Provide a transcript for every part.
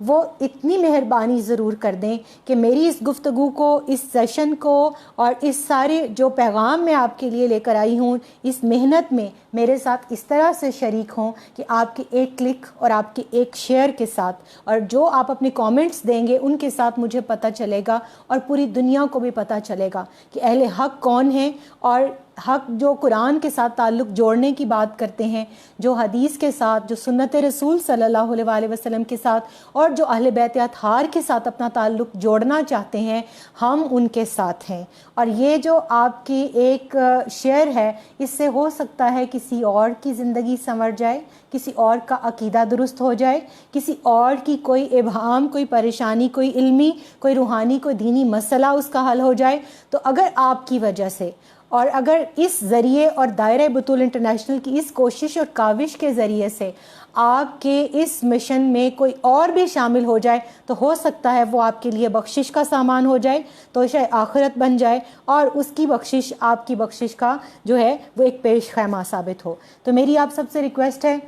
وہ اتنی مہربانی ضرور کر دیں کہ میری اس گفتگو کو، اس سیشن کو اور اس سارے جو پیغام میں آپ کے لیے لے کر آئی ہوں، اس محنت میں میرے ساتھ اس طرح سے شریک ہوں کہ آپ کے ایک کلک اور آپ کے ایک شیئر کے ساتھ اور جو آپ اپنے کامنٹس دیں گے ان کے ساتھ مجھے پتہ چلے گا اور پوری دنیا کو بھی پتہ چلے گا کہ اہل حق کون ہیں، اور حق جو قرآن کے ساتھ تعلق جوڑنے کی بات کرتے ہیں، جو حدیث کے ساتھ، جو سنت رسول صلی اللہ علیہ وآلہ وسلم کے ساتھ اور جو اہل بیت اطہار کے ساتھ اپنا تعلق جوڑنا چاہتے ہیں، ہم ان کے ساتھ ہیں۔ اور یہ جو آپ کی ایک شیئر ہے، اس سے ہو سکتا ہے کسی اور کی زندگی سنور جائے، کسی اور کا عقیدہ درست ہو جائے، کسی اور کی کوئی ابہام، کوئی پریشانی، کوئی علمی، کوئی روحانی، کوئی دینی مسئلہ اس کا حل ہو جائے۔ تو اگر آپ کی وجہ سے اور اگر اس ذریعے اور دائرہ بطول انٹرنیشنل کی اس کوشش اور کاوش کے ذریعے سے آپ کے اس مشن میں کوئی اور بھی شامل ہو جائے تو ہو سکتا ہے وہ آپ کے لیے بخشش کا سامان ہو جائے، تو شاید آخرت بن جائے اور اس کی بخشش آپ کی بخشش کا جو ہے وہ ایک پیش خیمہ ثابت ہو۔ تو میری آپ سب سے ریکویسٹ ہے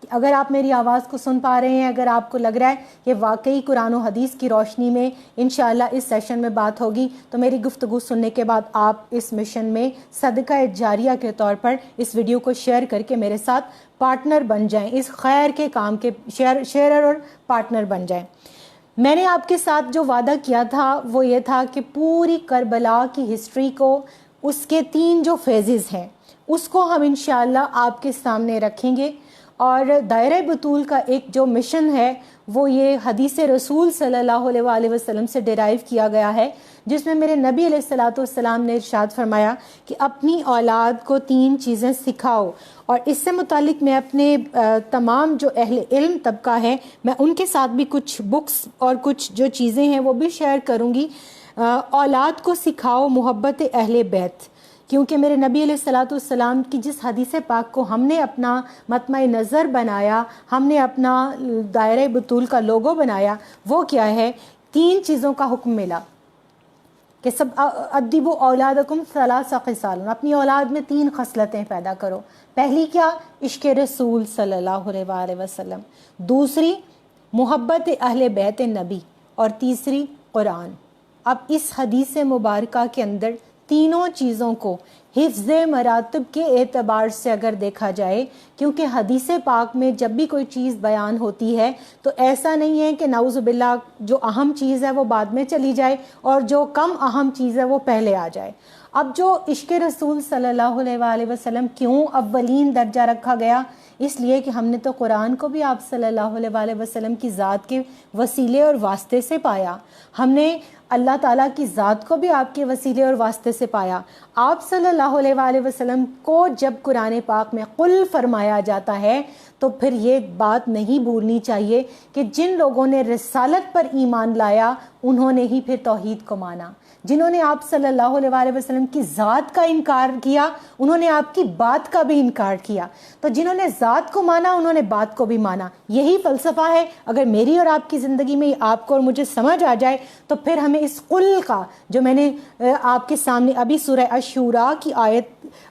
کہ اگر آپ میری آواز کو سن پا رہے ہیں، اگر آپ کو لگ رہا ہے کہ واقعی قرآن و حدیث کی روشنی میں انشاءاللہ اس سیشن میں بات ہوگی، تو میری گفتگو سننے کے بعد آپ اس مشن میں صدقہ جاریہ کے طور پر اس ویڈیو کو شیئر کر کے میرے ساتھ پارٹنر بن جائیں، اس خیر کے کام کے شیئرر اور پارٹنر بن جائیں۔ میں نے آپ کے ساتھ جو وعدہ کیا تھا وہ یہ تھا کہ پوری کربلا کی ہسٹری کو، اس کے 3 جو فیزز ہیں، اس کو ہم انشاءاللہ آپ کے سامنے رکھیں گے۔ اور دائرہ بطول کا ایک جو مشن ہے وہ یہ حدیث رسول صلی اللہ علیہ وآلہ وسلم سے ڈیرائیو کیا گیا ہے، جس میں میرے نبی علیہ الصلوۃ والسلام نے ارشاد فرمایا کہ اپنی اولاد کو 3 چیزیں سکھاؤ۔ اور اس سے متعلق میں اپنے تمام جو اہل علم طبقہ ہے، میں ان کے ساتھ بھی کچھ بکس اور کچھ جو چیزیں ہیں وہ بھی شیئر کروں گی۔ اولاد کو سکھاؤ محبت اہل بیت، کیونکہ میرے نبی علیہ الصلوۃ والسلام کی جس حدیث پاک کو ہم نے اپنا مطمع نظر بنایا، ہم نے اپنا دائرہ بطول کا لوگو بنایا، وہ کیا ہے؟ 3 چیزوں کا حکم ملا کہ سب ادبوا اولادکم 3 خصال، اپنی اولاد میں 3 خصلتیں پیدا کرو۔ پہلی کیا؟ عشق رسول صلی اللہ علیہ وآلہ وسلم، دوسری محبت اہل بیت نبی، اور تیسری قرآن۔ اب اس حدیث مبارکہ کے اندر تینوں چیزوں کو حفظ مراتب کے اعتبار سے اگر دیکھا جائے، کیونکہ حدیث پاک میں جب بھی کوئی چیز بیان ہوتی ہے تو ایسا نہیں ہے کہ نعوذ باللہ جو اہم چیز ہے وہ بعد میں چلی جائے اور جو کم اہم چیز ہے وہ پہلے آ جائے۔ اب جو عشق رسول صلی اللہ علیہ وآلہ وسلم کیوں اولین درجہ رکھا گیا؟ اس لیے کہ ہم نے تو قرآن کو بھی آپ صلی اللہ علیہ وآلہ وسلم کی ذات کے وسیلے اور واسطے سے پایا، ہم نے اللہ تعالیٰ کی ذات کو بھی آپ کے وسیلے اور واسطے سے پایا۔ آپ صلی اللہ علیہ وآلہ وسلم کو جب قرآن پاک میں قل فرمایا جاتا ہے تو پھر یہ بات نہیں بھولنی چاہیے کہ جن لوگوں نے رسالت پر ایمان لایا انہوں نے ہی پھر توحید کو مانا، جنہوں نے آپ صلی اللہ علیہ وآلہ وسلم کی ذات کا انکار کیا انہوں نے آپ کی بات کا بھی انکار کیا، تو جنہوں نے ذات کو مانا انہوں نے بات کو بھی مانا۔ یہی فلسفہ ہے۔ اگر میری اور آپ کی زندگی میں آپ کو اور مجھے سمجھ آ جائے تو پھر ہمیں اس قل کا، جو میں نے آپ کے سامنے ابھی سورہ الشورى کی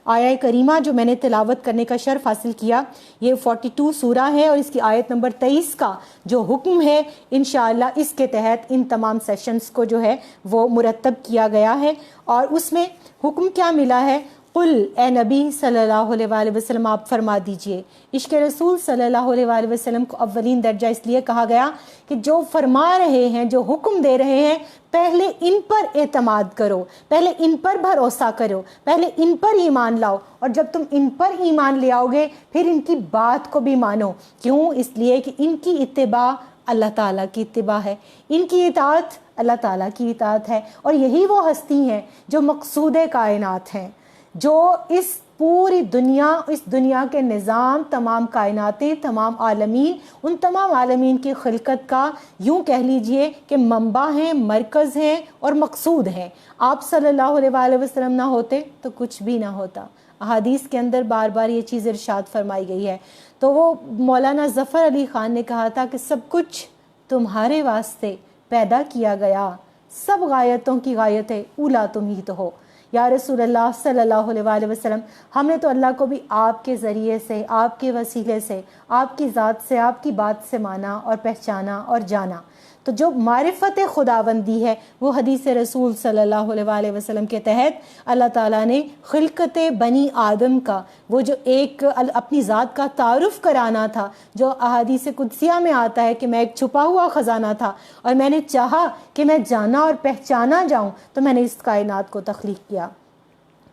آیہ کریمہ جو میں نے تلاوت کرنے کا شرف حاصل کیا، یہ 42 سورہ ہے اور اس کی آیت نمبر 23 کا جو حکم ہے، انشاءاللہ اس کے تحت ان تمام سیشنز کو جو ہے وہ مرتب کیا گیا ہے۔ اور اس میں حکم کیا ملا ہے؟ قل، اے نبی صلی اللہ علیہ وآلہ وسلم آپ فرما دیجئے۔ عشق رسول صلی اللہ علیہ وآلہ وسلم کو اولین درجہ اس لیے کہا گیا کہ جو فرما رہے ہیں، جو حکم دے رہے ہیں، پہلے ان پر اعتماد کرو، پہلے ان پر بھروسہ کرو، پہلے ان پر ایمان لاؤ، اور جب تم ان پر ایمان لے آؤ گے پھر ان کی بات کو بھی مانو۔ کیوں؟ اس لیے کہ ان کی اتباع اللہ تعالیٰ کی اتباع ہے، ان کی اطاعت اللہ تعالیٰ کی اطاعت ہے، اور یہی وہ ہستی ہیں جو مقصود کائنات ہیں، جو اس پوری دنیا، اس دنیا کے نظام، تمام کائناتیں، تمام عالمین، ان تمام عالمین کی خلقت کا یوں کہہ لیجئے کہ منبع ہیں، مرکز ہیں اور مقصود ہیں۔ آپ صلی اللہ علیہ وآلہ وسلم نہ ہوتے تو کچھ بھی نہ ہوتا۔ احادیث کے اندر بار بار یہ چیز ارشاد فرمائی گئی ہے۔ تو وہ مولانا ظفر علی خان نے کہا تھا کہ سب کچھ تمہارے واسطے پیدا کیا گیا، سب غایتوں کی غایت اولا تم ہی تو ہو۔ یا رسول اللہ صلی اللہ علیہ وسلم، ہم نے تو اللہ کو بھی آپ کے ذریعے سے، آپ کے وسیلے سے، آپ کی ذات سے، آپ کی بات سے مانا اور پہچانا اور جانا۔ تو جو معرفت خداوندی ہے وہ حدیث رسول صلی اللہ علیہ وسلم کے تحت اللہ تعالیٰ نے خلقت بنی آدم کا وہ جو ایک اپنی ذات کا تعارف کرانا تھا، جو احادیث قدسیہ میں آتا ہے کہ میں ایک چھپا ہوا خزانہ تھا اور میں نے چاہا کہ میں جانا اور پہچانا جاؤں تو میں نے اس کائنات کو تخلیق کیا۔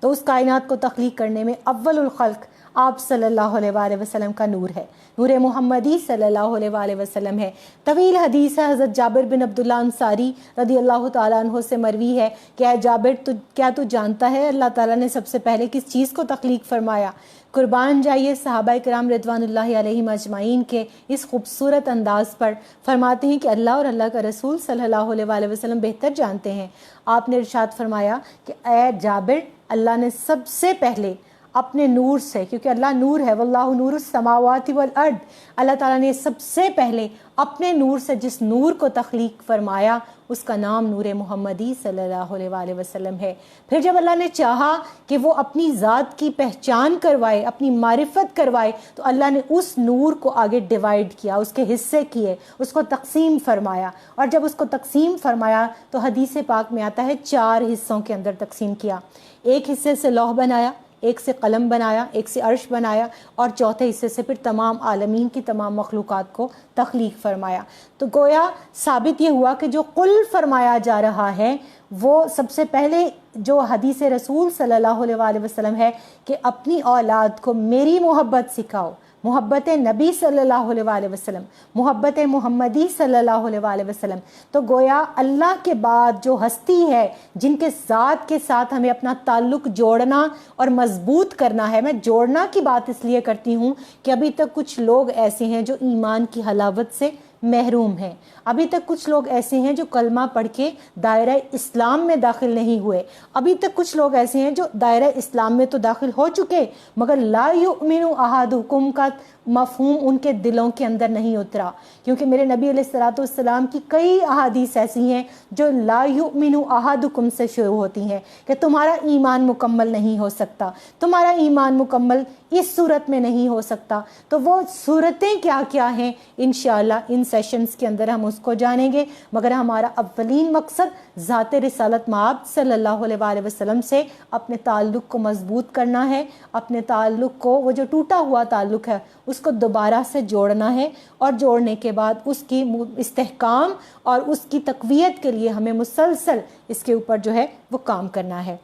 تو اس کائنات کو تخلیق کرنے میں اول الخلق آپ صلی اللہ علیہ وسلم کا نور ہے، نور محمدی صلی اللہ علیہ وسلم ہے۔ طویل حدیث ہے، حضرت جابر بن عبداللہ انصاری رضی اللہ تعالیٰ عنہ سے مروی ہے کہ اے جابر کیا تو جانتا ہے اللہ تعالیٰ نے سب سے پہلے کس چیز کو تخلیق فرمایا؟ قربان جائیے صحابہ کرام رضوان اللہ علیہم اجمعین کے اس خوبصورت انداز پر۔ فرماتے ہیں کہ اللہ اور اللہ کا رسول صلی اللہ علیہ وسلم بہتر جانتے ہیں۔ آپ نے ارشاد فرمایا کہ اے جابر، اللہ نے سب سے پہلے اپنے نور سے، کیونکہ اللہ نور ہے، واللہ نور السماوات والارض، اللہ تعالیٰ نے سب سے پہلے اپنے نور سے جس نور کو تخلیق فرمایا اس کا نام نور محمدی صلی اللہ علیہ وسلم ہے۔ پھر جب اللہ نے چاہا کہ وہ اپنی ذات کی پہچان کروائے، اپنی معرفت کروائے، تو اللہ نے اس نور کو آگے ڈیوائیڈ کیا، اس کے حصے کیے، اس کو تقسیم فرمایا، اور جب اس کو تقسیم فرمایا تو حدیث پاک میں آتا ہے 4 حصوں کے اندر تقسیم کیا۔ ایک حصے سے لوح بنایا، ایک سے قلم بنایا، ایک سے عرش بنایا، اور چوتھے حصے سے پھر تمام عالمین کی تمام مخلوقات کو تخلیق فرمایا۔ تو گویا ثابت یہ ہوا کہ جو قل فرمایا جا رہا ہے وہ سب سے پہلے جو حدیث رسول صلی اللہ علیہ وسلم ہے کہ اپنی اولاد کو میری محبت سکھاؤ، محبت نبی صلی اللہ علیہ وسلم، محبت محمدی صلی اللہ علیہ وسلم۔ تو گویا اللہ کے بعد جو ہستی ہے جن کے ذات کے ساتھ ہمیں اپنا تعلق جوڑنا اور مضبوط کرنا ہے، میں جوڑنا کی بات اس لیے کرتی ہوں کہ ابھی تک کچھ لوگ ایسے ہیں جو ایمان کی حلاوت سے محروم ہیں، ابھی تک کچھ لوگ ایسے ہیں جو کلمہ پڑھ کے دائرہ اسلام میں داخل نہیں ہوئے، ابھی تک کچھ لوگ ایسے ہیں جو دائرہ اسلام میں تو داخل ہو چکے مگر لا یؤمن احدکم کا مفہوم ان کے دلوں کے اندر نہیں اترا، کیونکہ میرے نبی علیہ الصلوۃ والسلام کی کئی احادیث ایسی ہیں جو لا یؤمن احدکم سے شروع ہوتی ہیں کہ تمہارا ایمان مکمل نہیں ہو سکتا، تمہارا ایمان مکمل اس صورت میں نہیں ہو سکتا۔ تو وہ صورتیں کیا کیا ہیں انشاءاللہ ان سیشنز کے اندر ہم اس کو جانیں گے، مگر ہمارا اولین مقصد ذات رسالت مآب صلی اللہ علیہ وسلم سے اپنے تعلق کو مضبوط کرنا ہے، اپنے تعلق کو، وہ جو ٹوٹا ہوا تعلق ہے اس کو دوبارہ سے جوڑنا ہے، اور جوڑنے کے بعد اس کی استحکام اور اس کی تقویت کے لیے ہمیں مسلسل اس کے اوپر جو ہے وہ کام کرنا ہے۔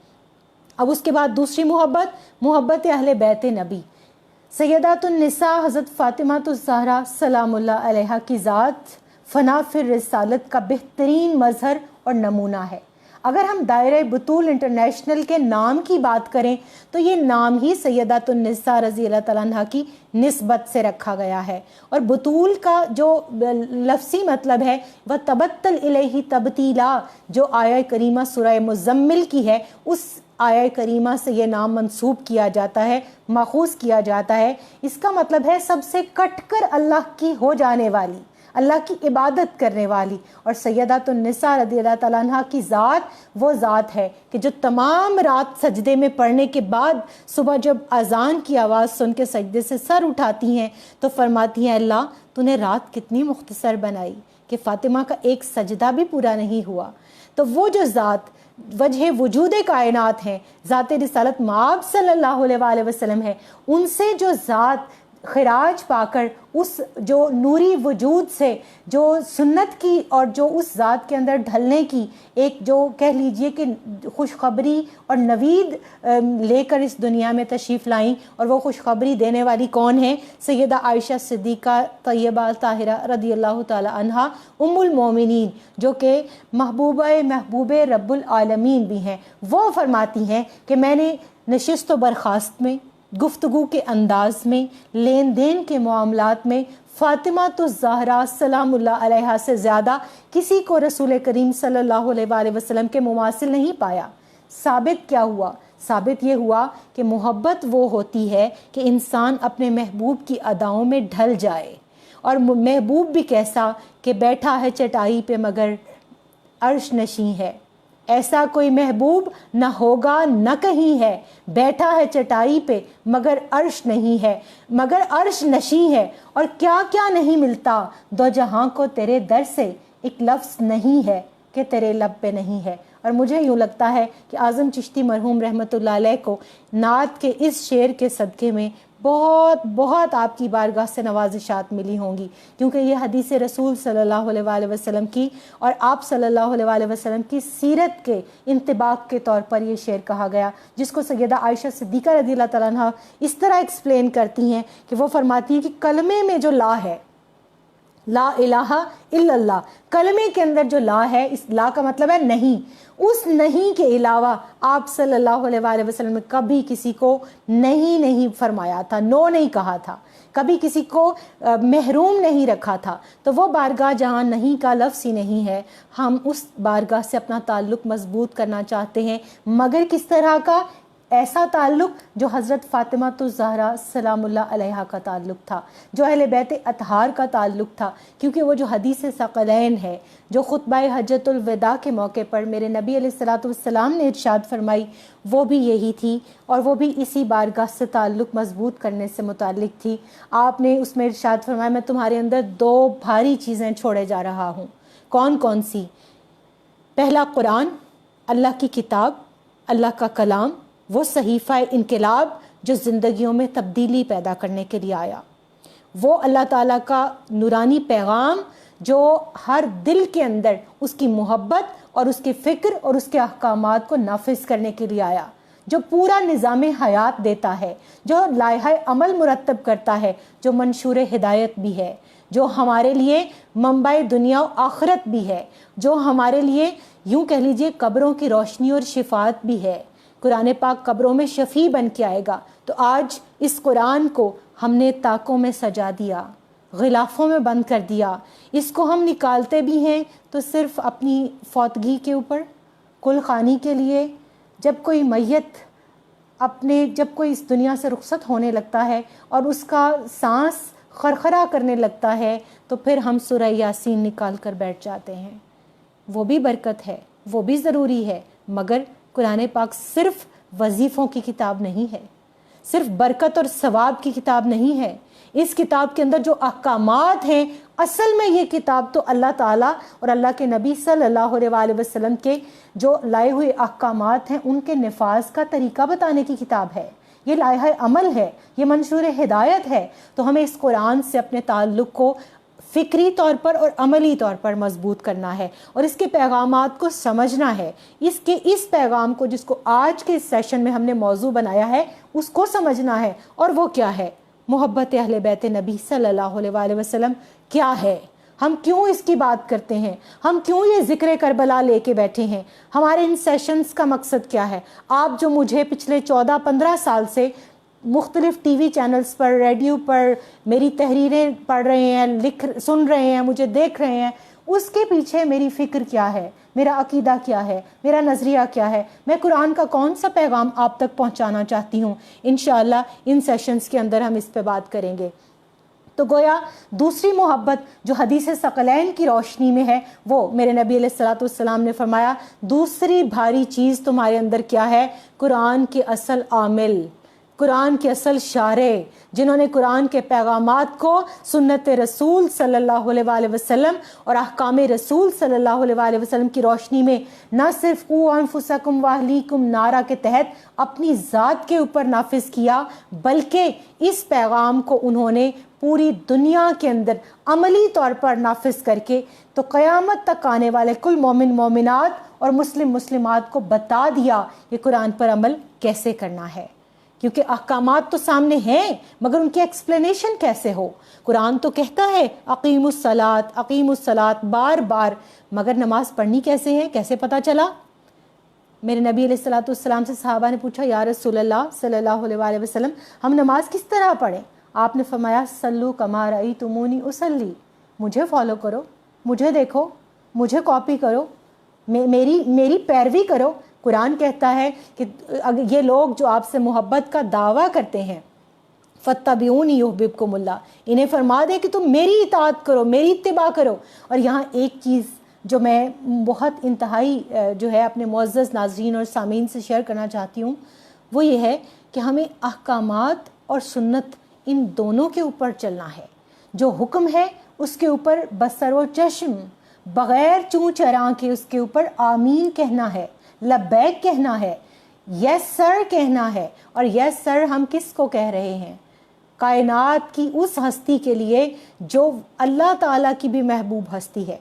اب اس کے بعد دوسری محبت اہل بیت نبی، سیدات النساء حضرت فاطمہ الزہرا سلام اللہ علیہا کی ذات فنا فی رسالت کا بہترین مظہر اور نمونہ ہے۔ اگر ہم دائرہ بطول انٹرنیشنل کے نام کی بات کریں تو یہ نام ہی سیدات النساء رضی اللہ تعالیٰ عنہ کی نسبت سے رکھا گیا ہے، اور بطول کا جو لفظی مطلب ہے وہ تبتل الیہ تبتیلا، جو آیہ کریمہ سورہ مزمل کی ہے اس آیہ کریمہ سے یہ نام منسوب کیا جاتا ہے، ماخوذ کیا جاتا ہے۔ اس کا مطلب ہے سب سے کٹ کر اللہ کی ہو جانے والی، اللہ کی عبادت کرنے والی، اور سیدات النساء رضی اللہ تعالیٰ عنہ کی ذات وہ ذات ہے کہ جو تمام رات سجدے میں پڑھنے کے بعد صبح جب اذان کی آواز سن کے سجدے سے سر اٹھاتی ہیں تو فرماتی ہیں اللہ تو نے رات کتنی مختصر بنائی کہ فاطمہ کا ایک سجدہ بھی پورا نہیں ہوا۔ تو وہ جو ذات وجہ وجود کائنات ہیں، ذات رسالت مآب صلی اللہ علیہ وسلم ہے، ان سے جو ذات خراج پا کر اس جو نوری وجود سے جو سنت کی اور جو اس ذات کے اندر ڈھلنے کی ایک جو کہہ لیجئے کہ خوشخبری اور نوید لے کر اس دنیا میں تشریف لائیں، اور وہ خوشخبری دینے والی کون ہیں؟ سیدہ عائشہ صدیقہ طیبہ طاہرہ رضی اللہ تعالی عنہا ام المومنین، جو کہ محبوب رب العالمین بھی ہیں۔ وہ فرماتی ہیں کہ میں نے نشست و برخاست میں، گفتگو کے انداز میں، لین دین کے معاملات میں فاطمہ الزہرا سلام اللہ علیہا سے زیادہ کسی کو رسول کریم صلی اللہ علیہ وسلم کے مماثل نہیں پایا۔ ثابت کیا ہوا؟ ثابت یہ ہوا کہ محبت وہ ہوتی ہے کہ انسان اپنے محبوب کی اداؤں میں ڈھل جائے، اور محبوب بھی کیسا کہ بیٹھا ہے چٹائی پہ مگر عرش نشیں ہے، ایسا کوئی محبوب نہ ہوگا نہ کہیں ہے، بیٹھا ہے چٹائی پہ مگر عرش نہیں ہے، مگر عرش نشیں ہے، اور کیا کیا نہیں ملتا دو جہاں کو تیرے در سے، ایک لفظ نہیں ہے کہ تیرے لب پہ نہیں ہے۔ اور مجھے یوں لگتا ہے کہ اعظم چشتی مرحوم رحمۃ اللہ علیہ کو نعت کے اس شعر کے صدقے میں بہت بہت آپ کی بارگاہ سے نوازشات ملی ہوں گی، کیونکہ یہ حدیث رسول صلی اللہ علیہ وآلہ وسلم کی اور آپ صلی اللہ علیہ وآلہ وسلم کی سیرت کے انطباق کے طور پر یہ شعر کہا گیا، جس کو سیدہ عائشہ صدیقہ رضی اللہ تعالیٰ عنہ اس طرح ایکسپلین کرتی ہیں کہ وہ فرماتی ہیں کہ کلمے میں جو لا ہے، لا الہ الا اللہ، کلمے کے اندر جو لا ہے، اس لا کا مطلب ہے نہیں، اس نہیں کے علاوہ آپ صلی اللہ علیہ وآلہ وسلم نے کبھی کسی کو نہیں فرمایا تھا، نو نہیں کہا تھا، کبھی کسی کو محروم نہیں رکھا تھا۔ تو وہ بارگاہ جہاں نہیں کا لفظ ہی نہیں ہے، ہم اس بارگاہ سے اپنا تعلق مضبوط کرنا چاہتے ہیں، مگر کس طرح کا؟ ایسا تعلق جو حضرت فاطمہ الزہرا سلام اللہ علیہا کا تعلق تھا، جو اہل بیت اطہار کا تعلق تھا، کیونکہ وہ جو حدیث ثقلین ہے، جو خطبہ حجۃ الوداع کے موقع پر میرے نبی علیہ الصلوۃ والسلام نے ارشاد فرمائی، وہ بھی یہی تھی، اور وہ بھی اسی بارگاہ سے تعلق مضبوط کرنے سے متعلق تھی۔ آپ نے اس میں ارشاد فرمایا، میں تمہارے اندر دو بھاری چیزیں چھوڑے جا رہا ہوں۔ کون کون سی؟ پہلا قرآن، اللہ کی کتاب، اللہ کا کلام، وہ صحیفہ انقلاب جو زندگیوں میں تبدیلی پیدا کرنے کے لیے آیا، وہ اللہ تعالیٰ کا نورانی پیغام جو ہر دل کے اندر اس کی محبت اور اس کی فکر اور اس کے احکامات کو نافذ کرنے کے لیے آیا، جو پورا نظام حیات دیتا ہے، جو لائحہ عمل مرتب کرتا ہے، جو منشور ہدایت بھی ہے، جو ہمارے لیے منبع دنیا و آخرت بھی ہے، جو ہمارے لیے یوں کہہ لیجئے قبروں کی روشنی اور شفاعت بھی ہے۔ قرآن پاک قبروں میں شفیع بن کے آئے گا۔ تو آج اس قرآن کو ہم نے طاقوں میں سجا دیا، غلافوں میں بند کر دیا، اس کو ہم نکالتے بھی ہیں تو صرف اپنی فوتگی کے اوپر، کل خوانی کے لیے، جب کوئی میت جب کوئی اس دنیا سے رخصت ہونے لگتا ہے اور اس کا سانس خرخرا کرنے لگتا ہے تو پھر ہم سورہ یاسین نکال کر بیٹھ جاتے ہیں۔ وہ بھی برکت ہے، وہ بھی ضروری ہے، مگر قرآن پاک صرف وظیفوں کی کتاب نہیں ہے، صرف برکت اور ثواب کی کتاب نہیں ہے۔ اس کتاب کے اندر جو احکامات ہیں، اصل میں یہ کتاب تو اللہ تعالیٰ اور اللہ کے نبی صلی اللہ علیہ وآلہ وسلم کے جو لائے ہوئے احکامات ہیں ان کے نفاذ کا طریقہ بتانے کی کتاب ہے، یہ لائحہ عمل ہے، یہ منشور ہدایت ہے۔ تو ہمیں اس قرآن سے اپنے تعلق کو فکری طور پر اور عملی طور پر مضبوط کرنا ہے اور اس کے پیغامات کو سمجھنا ہے، اس پیغام کو جس کو آج کے اس سیشن میں ہم نے موضوع بنایا ہے اس کو سمجھنا ہے۔ اور وہ کیا ہے؟ محبت اہل بیت نبی صلی اللہ علیہ وآلہ وسلم کیا ہے؟ ہم کیوں اس کی بات کرتے ہیں؟ ہم کیوں یہ ذکر کربلا لے کے بیٹھے ہیں؟ ہمارے ان سیشنز کا مقصد کیا ہے؟ آپ جو مجھے پچھلے 14-15 سال سے مختلف ٹی وی چینلز پر، ریڈیو پر میری تحریریں پڑھ رہے ہیں، سن رہے ہیں، مجھے دیکھ رہے ہیں، اس کے پیچھے میری فکر کیا ہے، میرا عقیدہ کیا ہے، میرا نظریہ کیا ہے، میں قرآن کا کون سا پیغام آپ تک پہنچانا چاہتی ہوں۔ انشاءاللہ ان سیشنز کے اندر ہم اس پہ بات کریں گے۔ تو گویا دوسری محبت جو حدیث ثقلین کی روشنی میں ہے، وہ میرے نبی علیہ الصلوۃ والسلام نے فرمایا، دوسری بھاری چیز تمہارے اندر کیا ہے؟ قرآن کے اصل عامل، قرآن کے اصل شارع، جنہوں نے قرآن کے پیغامات کو سنت رسول صلی اللہ علیہ وآلہ وسلم اور احکام رسول صلی اللہ علیہ وآلہ وسلم کی روشنی میں نہ صرف قوا انفسکم واہلیکم نارا کے تحت اپنی ذات کے اوپر نافذ کیا، بلکہ اس پیغام کو انہوں نے پوری دنیا کے اندر عملی طور پر نافذ کر کے تو قیامت تک آنے والے کل مومن مومنات اور مسلم مسلمات کو بتا دیا کہ قرآن پر عمل کیسے کرنا ہے۔ کیونکہ احکامات تو سامنے ہیں مگر ان کی ایکسپلینیشن کیسے ہو؟ قرآن تو کہتا ہے اقیم الصلاۃ اقیم الصلاۃ بار بار، مگر نماز پڑھنی کیسے ہے؟ کیسے پتہ چلا؟ میرے نبی علیہ الصلوۃ والسلام سے صحابہ نے پوچھا، یا رسول اللہ صلی اللہ علیہ وآلہ وسلم ہم نماز کس طرح پڑھیں؟ آپ نے فرمایا، صلو کما رأیتمونی اصلی، مجھے فالو کرو، مجھے دیکھو، مجھے کاپی کرو، میری پیروی کرو۔ قرآن کہتا ہے کہ یہ لوگ جو آپ سے محبت کا دعویٰ کرتے ہیں، فَاتَّبِعُونِی یُحْبِبْکُمُ اللَّہ، انہیں فرما دے کہ تم میری اطاعت کرو، میری اتباع کرو۔ اور یہاں ایک چیز جو میں بہت انتہائی جو ہے اپنے معزز ناظرین اور سامعین سے شیئر کرنا چاہتی ہوں، وہ یہ ہے کہ ہمیں احکامات اور سنت ان دونوں کے اوپر چلنا ہے۔ جو حکم ہے اس کے اوپر بسر و چشم بغیر چوں چراں کے اس کے اوپر آمین کہنا ہے، لبیک کہنا ہے، یس سر کہنا ہے۔ اور یس سر ہم کس کو کہہ رہے ہیں؟ کائنات کی اس ہستی کے لیے جو اللہ تعالیٰ کی بھی محبوب ہستی ہے۔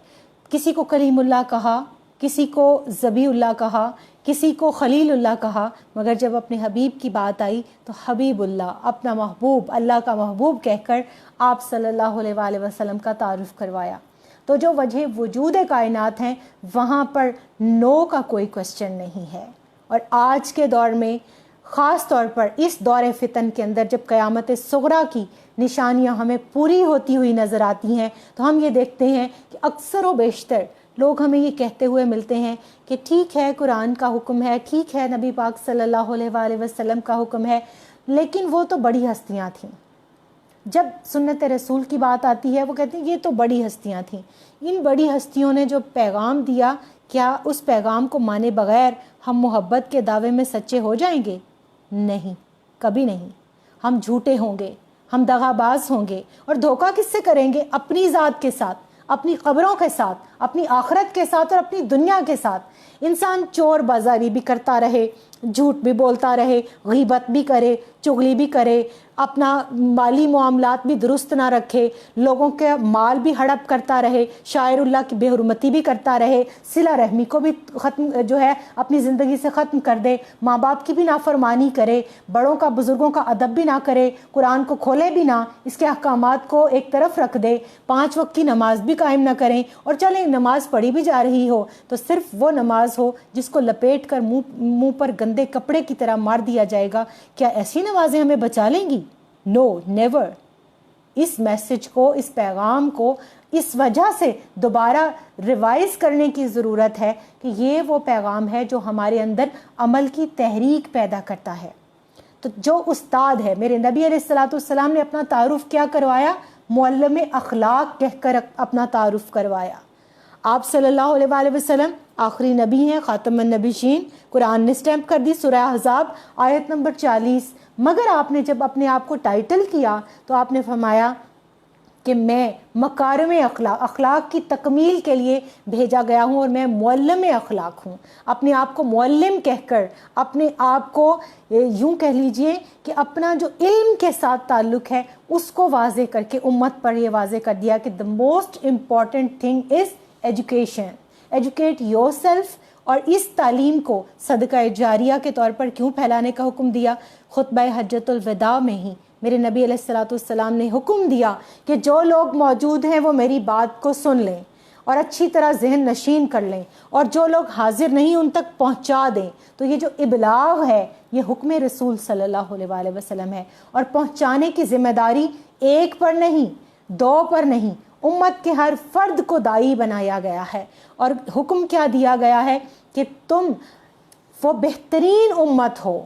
کسی کو کلیم اللہ کہا، کسی کو ذبیح اللہ کہا، کسی کو خلیل اللہ کہا، مگر جب اپنے حبیب کی بات آئی تو حبیب اللہ، اپنا محبوب، اللہ کا محبوب کہہ کر آپ صلی اللہ علیہ وآلہ وسلم کا تعارف کروایا۔ تو جو وجہ وجود کائنات ہیں وہاں پر نو کا کوئی کوشچن نہیں ہے۔ اور آج کے دور میں خاص طور پر اس دور فتن کے اندر جب قیامت صغریٰ کی نشانیاں ہمیں پوری ہوتی ہوئی نظر آتی ہیں تو ہم یہ دیکھتے ہیں کہ اکثر و بیشتر لوگ ہمیں یہ کہتے ہوئے ملتے ہیں کہ ٹھیک ہے قرآن کا حکم ہے، ٹھیک ہے نبی پاک صلی اللہ علیہ وآلہ وسلم کا حکم ہے، لیکن وہ تو بڑی ہستیاں تھیں۔ جب سنت رسول کی بات آتی ہے وہ کہتے ہیں یہ تو بڑی ہستیاں تھیں۔ ان بڑی ہستیوں نے جو پیغام دیا، کیا اس پیغام کو مانے بغیر ہم محبت کے دعوے میں سچے ہو جائیں گے؟ نہیں، کبھی نہیں۔ ہم جھوٹے ہوں گے، ہم دغا باز ہوں گے، اور دھوکہ کس سے کریں گے؟ اپنی ذات کے ساتھ، اپنی قبروں کے ساتھ، اپنی آخرت کے ساتھ اور اپنی دنیا کے ساتھ۔ انسان چور بازاری بھی کرتا رہے، جھوٹ بھی بولتا رہے، غیبت بھی کرے، چغلی بھی کرے، اپنا مالی معاملات بھی درست نہ رکھے، لوگوں کے مال بھی ہڑپ کرتا رہے، شاعر اللہ کی بے حرمتی بھی کرتا رہے، صلہ رحمی کو بھی ختم جو ہے اپنی زندگی سے ختم کر دے، ماں باپ کی بھی نافرمانی کرے، بڑوں کا بزرگوں کا ادب بھی نہ کرے، قرآن کو کھولے بھی نہ، اس کے احکامات کو ایک طرف رکھ دے، 5 وقت کی نماز بھی قائم نہ کریں، اور چلیں نماز پڑھی بھی جا رہی ہو تو صرف وہ نماز ہو جس کو لپیٹ کر منہ پر گندے کپڑے کی طرح مار دیا جائے گا۔ کیا ایسی نمازیں ہمیں بچا لیں گی؟ نو، نیور۔ اس میسج کو، اس پیغام کو اس وجہ سے دوبارہ ریوائز کرنے کی ضرورت ہے کہ یہ وہ پیغام ہے جو ہمارے اندر عمل کی تحریک پیدا کرتا ہے۔ تو جو استاد ہے، میرے نبی علیہ السلام نے اپنا تعارف کیا کروایا؟ معلم اخلاق کہہ کر اپنا تعارف کروایا۔ آپ صلی اللہ علیہ وآلہ وسلم آخری نبی ہیں، خاتم النبیین، قرآن نے سٹیمپ کر دی، سورہ احزاب آیت نمبر 40۔ مگر آپ نے جب اپنے آپ کو ٹائٹل کیا تو آپ نے فرمایا کہ میں مکارم اخلاق کی تکمیل کے لیے بھیجا گیا ہوں، اور میں معلم اخلاق ہوں۔ اپنے آپ کو معلم کہہ کر، اپنے آپ کو یوں کہہ لیجئے کہ اپنا جو علم کے ساتھ تعلق ہے اس کو واضح کر کے امت پر یہ واضح کر دیا کہ the most important thing is education. Educate yourself۔ اور اس تعلیم کو صدقہ جاریہ کے طور پر کیوں پھیلانے کا حکم دیا؟ خطبہ حجۃ الوداع میں ہی میرے نبی علیہ السلام نے حکم دیا کہ جو لوگ موجود ہیں وہ میری بات کو سن لیں اور اچھی طرح ذہن نشین کر لیں، اور جو لوگ حاضر نہیں ان تک پہنچا دیں۔ تو یہ جو ابلاغ ہے یہ حکم رسول صلی اللہ علیہ وآلہ وسلم ہے، اور پہنچانے کی ذمہ داری ایک پر نہیں، 2 پر نہیں، امت کے ہر فرد کو داعی بنایا گیا ہے۔ اور حکم کیا دیا گیا ہے کہ تم وہ بہترین امت ہو،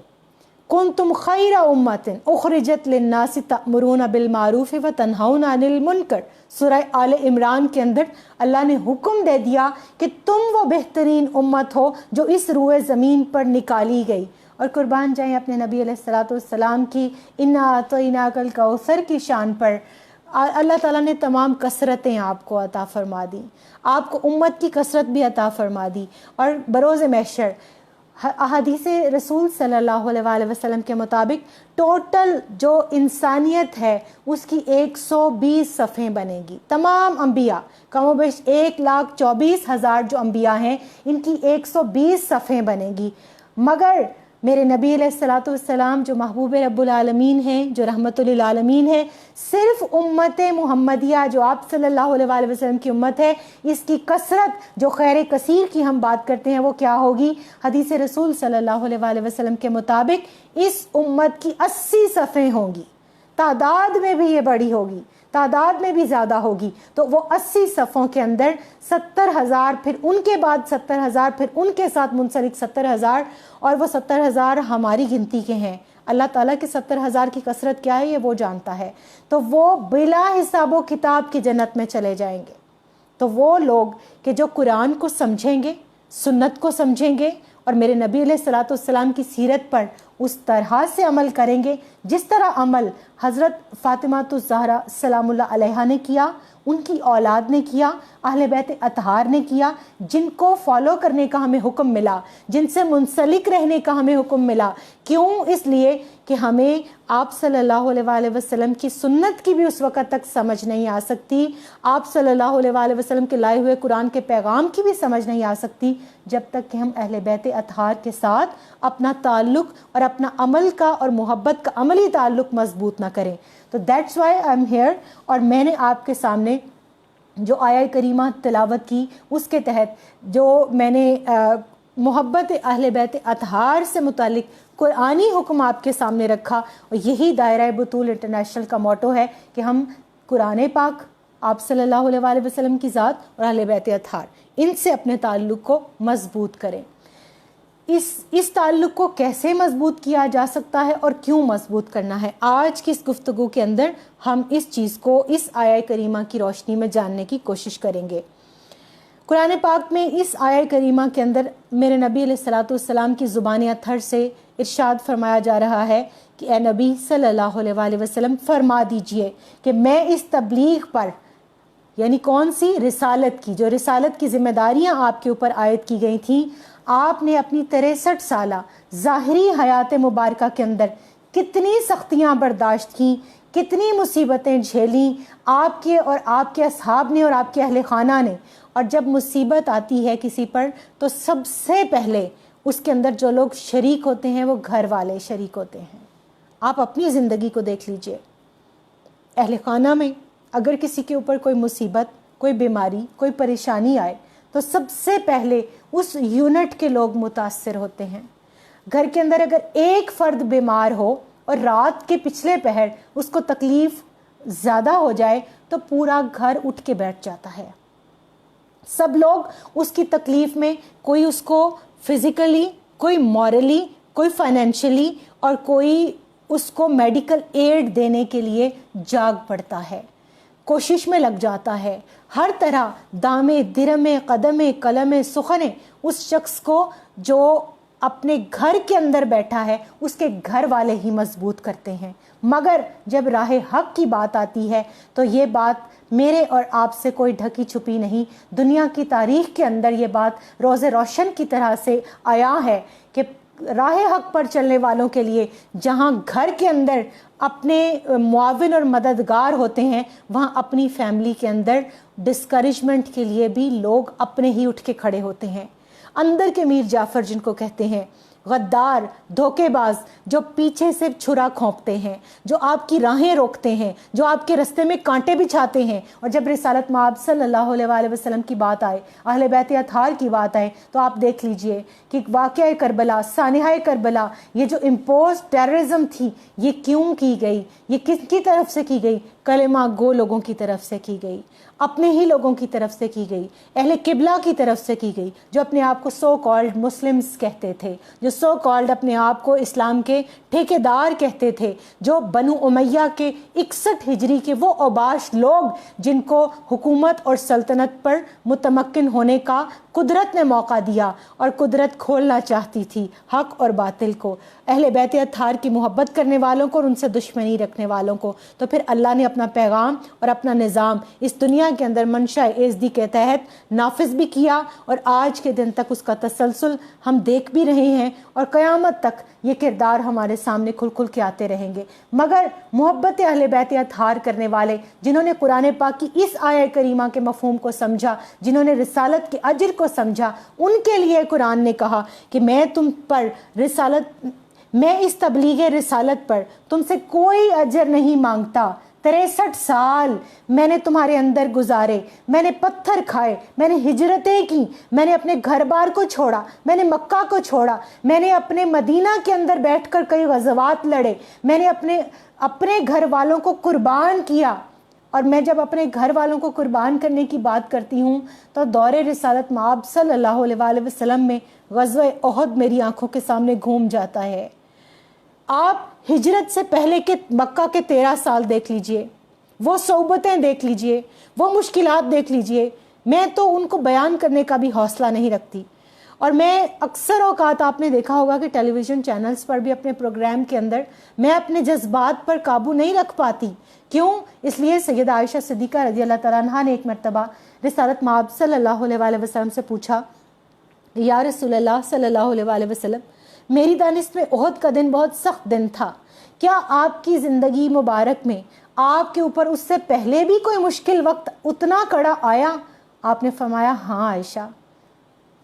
کنتم خیر امت اخرجت للناس تأمرون بالمعروف وتنہون عن المنکر۔ سورہ آل عمران کے اندر اللہ نے حکم دے دیا کہ تم وہ بہترین امت ہو جو اس روئے زمین پر نکالی گئی۔ اور قربان جائیں اپنے نبی علیہ السلام کی انا اعطیناک الکوثر کی شان پر، اللہ تعالیٰ نے تمام کثرتیں آپ کو عطا فرما دی، آپ کو امت کی کثرت بھی عطا فرما دی۔ اور بروز محشر احادیث رسول صلی اللہ علیہ وآلہ وسلم کے مطابق ٹوٹل جو انسانیت ہے اس کی 120 صفحیں بنے گی۔ تمام انبیاء، کم و بیش 1,24,000 جو انبیاء ہیں ان کی 120 صفحیں بنے گی۔ مگر میرے نبی علیہ السلام جو محبوب رب العالمین ہیں، جو رحمت للعالمین ہیں، صرف امت محمدیہ جو آپ صلی اللہ علیہ وآلہ وسلم کی امت ہے، اس کی کثرت جو خیر کثیر کی ہم بات کرتے ہیں وہ کیا ہوگی؟ حدیث رسول صلی اللہ علیہ وآلہ وسلم کے مطابق اس امت کی 80 صفحیں ہوں گی۔ تعداد میں بھی یہ بڑی ہوگی، تعداد میں بھی زیادہ ہوگی۔ تو وہ 80 صفوں کے اندر 70,000، پھر ان کے بعد 70,000، پھر ان کے ساتھ منسلک 70,000، اور وہ 70,000 ہماری گنتی کے ہیں۔ اللہ تعالیٰ کے 70,000 کی کثرت کیا ہے یہ وہ جانتا ہے۔ تو وہ بلا حساب و کتاب کی جنت میں چلے جائیں گے۔ تو وہ لوگ کہ جو قرآن کو سمجھیں گے، سنت کو سمجھیں گے اور میرے نبی علیہ الصلوۃ والسلام کی سیرت پر اس طرح سے عمل کریں گے جس طرح عمل حضرت فاطمہ الزہرا سلام اللہ علیہا نے کیا، ان کی اولاد نے کیا، اہل بیت اطہار نے کیا، جن کو فالو کرنے کا ہمیں حکم ملا، جن سے منسلک رہنے کا ہمیں حکم ملا۔ کیوں؟ اس لیے کہ ہمیں آپ صلی اللہ علیہ وآلہ وسلم کی سنت کی بھی اس وقت تک سمجھ نہیں آ سکتی، آپ صلی اللہ علیہ وآلہ وسلم کے لائے ہوئے قرآن کے پیغام کی بھی سمجھ نہیں آ سکتی جب تک کہ ہم اہل بیت اطہار کے ساتھ اپنا تعلق اور اپنا عمل کا اور محبت کا عملی تعلق مضبوط نہ کریں۔ تو that's why I am here, اور میں نے آپ کے سامنے جو آیہ کریمہ تلاوت کی اس کے تحت جو میں نے محبت اہل بیت اطہار سے متعلق قرآنی حکم آپ کے سامنے رکھا، اور یہی دائرہ بطول انٹرنیشنل کا موٹو ہے کہ ہم قرآن پاک، آپ صلی اللہ علیہ وآلہ وسلم کی ذات اور اہل بیت اطہار، ان سے اپنے تعلق کو مضبوط کریں۔ اس تعلق کو کیسے مضبوط کیا جا سکتا ہے اور کیوں مضبوط کرنا ہے، آج کی اس گفتگو کے اندر ہم اس چیز کو اس آیہ کریمہ کی روشنی میں جاننے کی کوشش کریں گے۔ قرآن پاک میں اس آیہ کریمہ کے اندر میرے نبی علیہ الصلوۃ والسلام کی زبان اطہر سے ارشاد فرمایا جا رہا ہے کہ اے نبی صلی اللہ علیہ وآلہ وسلم فرما دیجئے کہ میں اس تبلیغ پر، یعنی کون سی؟ رسالت کی، جو رسالت کی ذمہ داریاں آپ کے اوپر عائد کی گئی تھیں، آپ نے اپنی 63 سالہ ظاہری حیات مبارکہ کے اندر کتنی سختیاں برداشت کی، کتنی مصیبتیں جھیلیں آپ کے اور آپ کے اصحاب نے اور آپ کے اہل خانہ نے۔ اور جب مصیبت آتی ہے کسی پر تو سب سے پہلے اس کے اندر جو لوگ شریک ہوتے ہیں وہ گھر والے شریک ہوتے ہیں۔ آپ اپنی زندگی کو دیکھ لیجئے، اہل خانہ میں اگر کسی کے اوپر کوئی مصیبت، کوئی بیماری، کوئی پریشانی آئے تو سب سے پہلے اس یونٹ کے لوگ متاثر ہوتے ہیں۔ گھر کے اندر اگر ایک فرد بیمار ہو اور رات کے پچھلے پہر اس کو تکلیف زیادہ ہو جائے تو پورا گھر اٹھ کے بیٹھ جاتا ہے۔ سب لوگ اس کی تکلیف میں، کوئی اس کو فزیکلی، کوئی مورلی، کوئی فائنینشلی اور کوئی اس کو میڈیکل ایڈ دینے کے لیے جاگ پڑتا ہے، کوشش میں لگ جاتا ہے، ہر طرح دامے درمے قدمے قلمے سخنے اس شخص کو جو اپنے گھر کے اندر بیٹھا ہے اس کے گھر والے ہی مضبوط کرتے ہیں۔ مگر جب راہ حق کی بات آتی ہے تو یہ بات میرے اور آپ سے کوئی ڈھکی چھپی نہیں، دنیا کی تاریخ کے اندر یہ بات روز روشن کی طرح سے آیا ہے کہ راہ حق پر چلنے والوں کے لیے جہاں گھر کے اندر اپنے معاون اور مددگار ہوتے ہیں، وہاں اپنی فیملی کے اندر ڈسکریجمنٹ کے لیے بھی لوگ اپنے ہی اٹھ کے کھڑے ہوتے ہیں۔ اندر کے میر جعفر جن کو کہتے ہیں، غدار، دھوکے باز، جو پیچھے سے چھرا کھونپتے ہیں، جو آپ کی راہیں روکتے ہیں، جو آپ کے رستے میں کانٹے بچھاتے ہیں، اور جب رسالت مآب صلی اللہ علیہ وآلہ وسلم کی بات آئے، اہل بیت اطہار کی بات آئے، تو آپ دیکھ لیجئے کہ واقعہ کربلا، سانحہ کربلا، یہ جو امپوز ٹیررزم تھی، یہ کیوں کی گئی؟ یہ کس کی طرف سے کی گئی؟ کلمہ گو لوگوں کی طرف سے کی گئی، اپنے ہی لوگوں کی طرف سے کی گئی، اہل قبلہ کی طرف سے کی گئی، جو اپنے آپ کو سو کالڈ مسلمز کہتے تھے، جو سو کالڈ اپنے آپ کو اسلام کے ٹھیکیدار کہتے تھے، جو بنو امیہ کے 61 ہجری کے وہ اوباش لوگ جن کو حکومت اور سلطنت پر متمکن ہونے کا قدرت نے موقع دیا اور قدرت کھولنا چاہتی تھی حق اور باطل کو، اہل بیت اطہار کی محبت کرنے والوں کو اور ان سے دشمنی رکھنے والوں کو۔ تو پھر اللہ نے اپنا پیغام اور اپنا نظام اس دنیا کے اندر منشاء ایزدی کے تحت نافذ بھی کیا، اور آج کے دن تک اس کا تسلسل ہم دیکھ بھی رہے ہیں، اور قیامت تک یہ کردار ہمارے سامنے کھل کھل کے آتے رہیں گے۔ مگر محبت اہل بیت اطہار کرنے والے، جنہوں نے قرآن پاک کی اس آیہ کریمہ کے مفہوم کو سمجھا، جنہوں نے رسالت کے اجر کو سمجھا، ان کے لیے قرآن نے کہا کہ میں تم پر میں اس تبلیغ رسالت پر تم سے کوئی اجر نہیں مانگتا۔ 63 سال میں نے تمہارے اندر گزارے، میں نے پتھر کھائے، میں نے ہجرتیں کی، میں نے اپنے گھر بار کو چھوڑا، میں نے مکہ کو چھوڑا، میں نے اپنے مدینہ کے اندر بیٹھ کر کئی غزوات لڑے، میں نے اپنے گھر والوں کو قربان کیا۔ اور میں جب اپنے گھر والوں کو قربان کرنے کی بات کرتی ہوں تو دور رسالت مآب صلی اللہ علیہ وآلہ وسلم میں غزوہ احد میری آنکھوں کے سامنے گھوم جاتا ہے۔ آپ ہجرت سے پہلے کے مکہ کے 13 سال دیکھ لیجئے، وہ صعوبتیں دیکھ لیجئے، وہ مشکلات دیکھ لیجئے، میں تو ان کو بیان کرنے کا بھی حوصلہ نہیں رکھتی. اور میں اکثر اوقات آپ نے دیکھا ہوگا کہ ٹیلی ویژن چینلز پر بھی اپنے پروگرام کے اندر میں اپنے جذبات پر قابو نہیں رکھ پاتی. کیوں؟ اس لیے سیدہ عائشہ صدیقہ رضی اللہ تعالیٰ عنہا نے ایک مرتبہ رسالت مآب صلی اللہ علیہ وآلہ وسلم سے پوچھا، یا رسول اللہ صلی اللہ علیہ وآلہ وسلم، میری دانست میں احد کا دن بہت سخت دن تھا، کیا آپ کی زندگی مبارک میں آپ کے اوپر اس سے پہلے بھی کوئی مشکل وقت اتنا کڑا آیا؟ آپ نے فرمایا، ہاں عائشہ،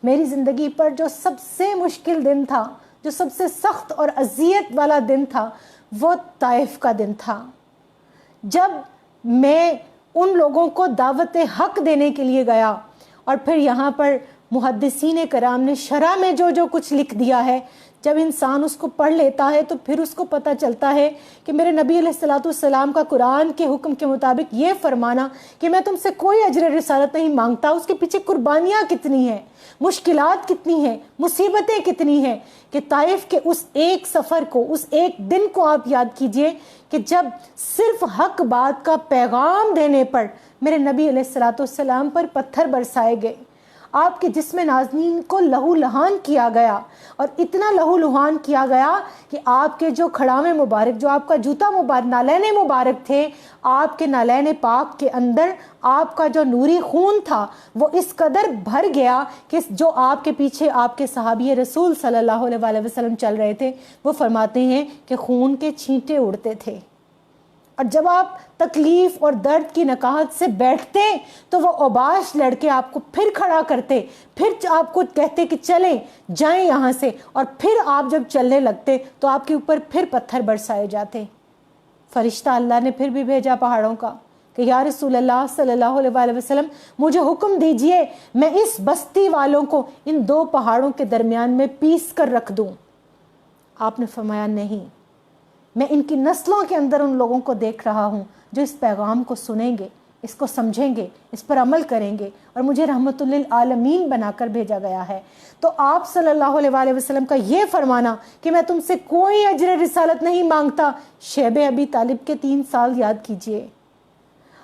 میری زندگی پر جو سب سے مشکل دن تھا، جو سب سے سخت اور اذیت والا دن تھا، وہ طائف کا دن تھا، جب میں ان لوگوں کو دعوت حق دینے کے لیے گیا. اور پھر یہاں پر محدثین کرام نے شرح میں جو جو کچھ لکھ دیا ہے، جب انسان اس کو پڑھ لیتا ہے تو پھر اس کو پتہ چلتا ہے کہ میرے نبی علیہ الصلوۃ والسلام کا قرآن کے حکم کے مطابق یہ فرمانا کہ میں تم سے کوئی اجر رسالت نہیں مانگتا، اس کے پیچھے قربانیاں کتنی ہیں، مشکلات کتنی ہیں، مصیبتیں کتنی ہیں. کہ طائف کے اس ایک سفر کو، اس ایک دن کو آپ یاد کیجئے کہ جب صرف حق بات کا پیغام دینے پر میرے نبی علیہ الصلوۃ والسلام پر پتھر برسائے گئے، آپ کے جسم نازنین کو لہو لہان کیا گیا، اور اتنا لہو لہان کیا گیا کہ آپ کے جو کھڑامے مبارک، جو آپ کا جوتا مبارک، نالین مبارک تھے، آپ کے نالین پاک کے اندر آپ کا جو نوری خون تھا وہ اس قدر بھر گیا کہ جو آپ کے پیچھے آپ کے صحابی رسول صلی اللہ علیہ وآلہ وسلم چل رہے تھے وہ فرماتے ہیں کہ خون کے چھینٹے اڑتے تھے. اور جب آپ تکلیف اور درد کی نکاہت سے بیٹھتے تو وہ اوباش لڑکے آپ کو پھر کھڑا کرتے، پھر آپ کو کہتے کہ چلیں جائیں یہاں سے، اور پھر آپ جب چلنے لگتے تو آپ کے اوپر پھر پتھر برسائے جاتے. فرشتہ اللہ نے پھر بھی بھیجا پہاڑوں کا کہ یا رسول اللہ صلی اللہ علیہ وآلہ وسلم، مجھے حکم دیجئے میں اس بستی والوں کو ان دو پہاڑوں کے درمیان میں پیس کر رکھ دوں. آپ نے فرمایا، نہیں، میں ان کی نسلوں کے اندر ان لوگوں کو دیکھ رہا ہوں جو اس پیغام کو سنیں گے، اس کو سمجھیں گے، اس پر عمل کریں گے، اور مجھے رحمت للعالمین بنا کر بھیجا گیا ہے. تو آپ صلی اللہ علیہ وآلہ وسلم کا یہ فرمانا کہ میں تم سے کوئی اجر رسالت نہیں مانگتا، شیب ابی طالب کے 3 سال یاد کیجئے،